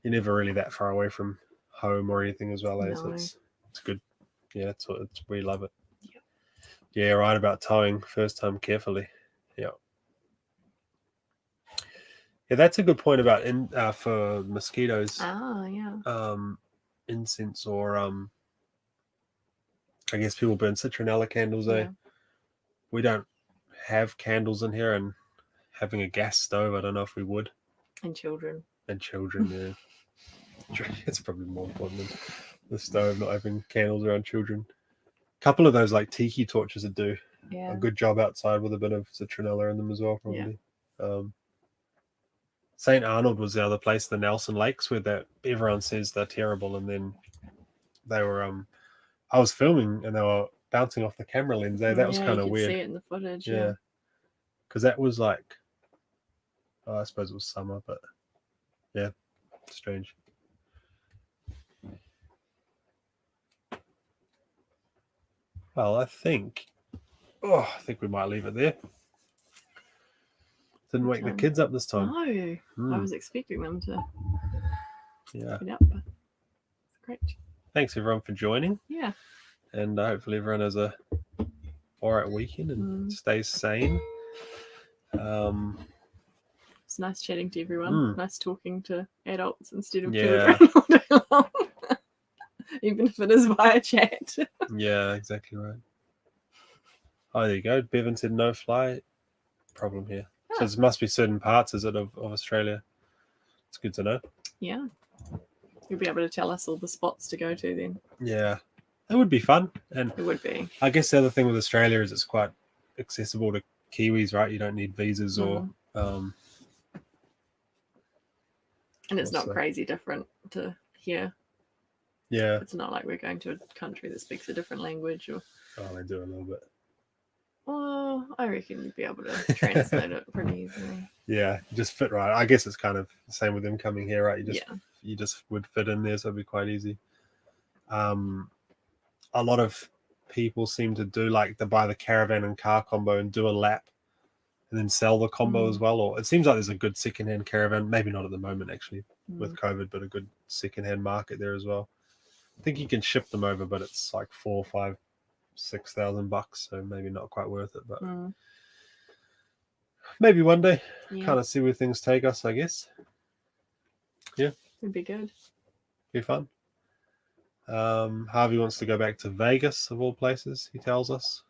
You're never really that far away from home or anything as well. No. So it's good. Yeah, it's we love it. Yeah, right about towing first time carefully. Yeah. Yeah, that's a good point about for mosquitoes. Incense or I guess people burn citronella candles. We don't have candles in here, and having a gas stove, I don't know if we would. And children, yeah. It's probably more important than the stove, not having candles around children. A couple of those like tiki torches would do a good job outside with a bit of citronella in them as well, probably. St. Arnold was the other place, the Nelson Lakes, where everyone says they're terrible, and then they were I was filming and they were bouncing off the camera lens. That was kind of weird. See it in the footage. Yeah, because that was like, I suppose it was summer, but yeah, strange. Well, I think we might leave it there. Didn't wake the kids up this time. No, I was expecting them to. Yeah. Get up, but it's great. Thanks everyone for joining. Yeah. And hopefully everyone has a alright weekend and stays sane. It's nice chatting to everyone. Nice talking to adults instead of children all day long. Even if it is via chat. Yeah, exactly right. Oh, there you go. Bevan said no fly problem here. So there must be certain parts, is it, of Australia? It's good to know. Yeah. You'll be able to tell us all the spots to go to then. Yeah. That would be fun. And it would be. I guess the other thing with Australia is it's quite accessible to Kiwis, right? You don't need visas or... and it's not crazy different to here. Yeah. It's not like we're going to a country that speaks a different language. Or... Oh, they do a little bit. Well, I reckon you'd be able to translate it pretty easily. Yeah, you just fit right. I guess it's kind of the same with them coming here, right? You just would fit in there, so it'd be quite easy. A lot of people seem to do like they buy the caravan and car combo and do a lap and then sell the combo as well. Or it seems like there's a good secondhand caravan, maybe not at the moment actually with COVID, but a good secondhand market there as well. I think you can ship them over, but it's like $4,000, $5,000, $6,000, so maybe not quite worth it. But maybe one day, kind of see where things take us, I guess. Yeah, it'd be good. Be fun. Harvey wants to go back to Vegas, of all places, he tells us.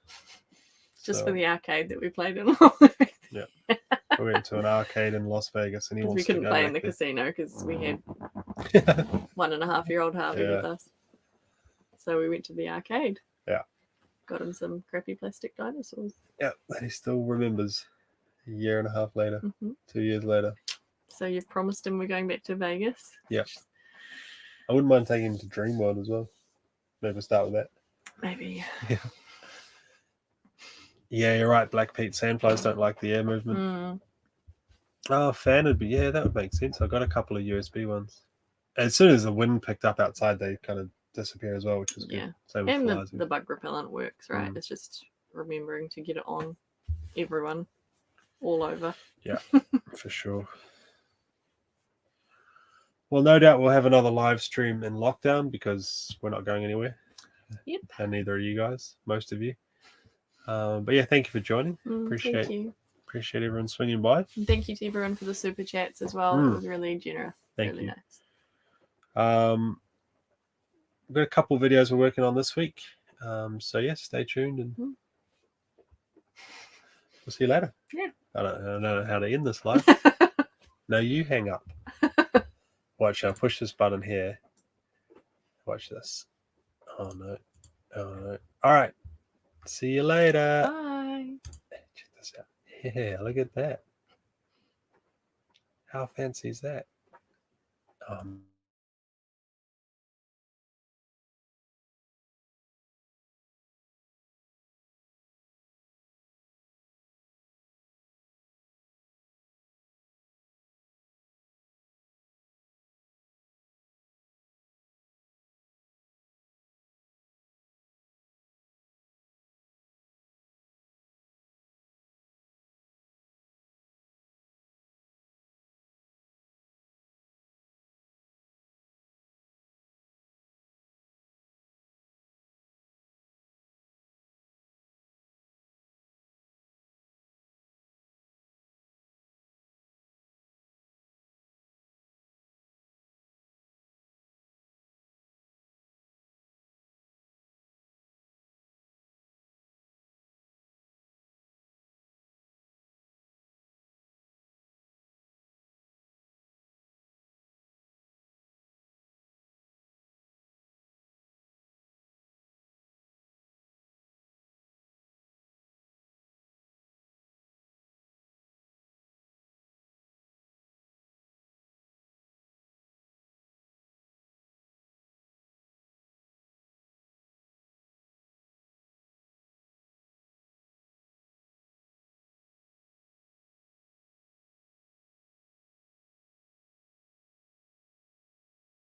Just for the arcade that we played in. Yeah. We went to an arcade in Las Vegas and he wants to go we couldn't play in the casino because we had 1.5-year-old Harvey with us. So we went to the arcade. Yeah. Got him some crappy plastic dinosaurs. Yeah, and he still remembers a year and a half later, 2 years later. So you've promised him we're going back to Vegas? Yeah. I wouldn't mind taking him to Dreamworld as well. Maybe start with that. Maybe. Yeah. Yeah, you're right. Black Pete sandflies don't like the air movement. Oh, fan would be, that would make sense. I got a couple of USB ones. As soon as the wind picked up outside, they kind of disappear as well, which is good. Same with flies. The bug repellent works, right? It's just remembering to get it on everyone all over. Yeah, for sure. Well, no doubt we'll have another live stream in lockdown because we're not going anywhere. Yep. And neither are you guys, most of you. But yeah, thank you for joining. Appreciate Appreciate everyone swinging by. And thank you to everyone for the super chats as well. It was really generous. Thank really you. Nice. We've got a couple videos we're working on this week. So yeah, stay tuned and we'll see you later. Yeah. I don't know how to end this live. No, you hang up. Watch, I'll push this button here. Watch this. Oh no. Oh no. All right. See you later. Bye. Check this out. Yeah, look at that. How fancy is that?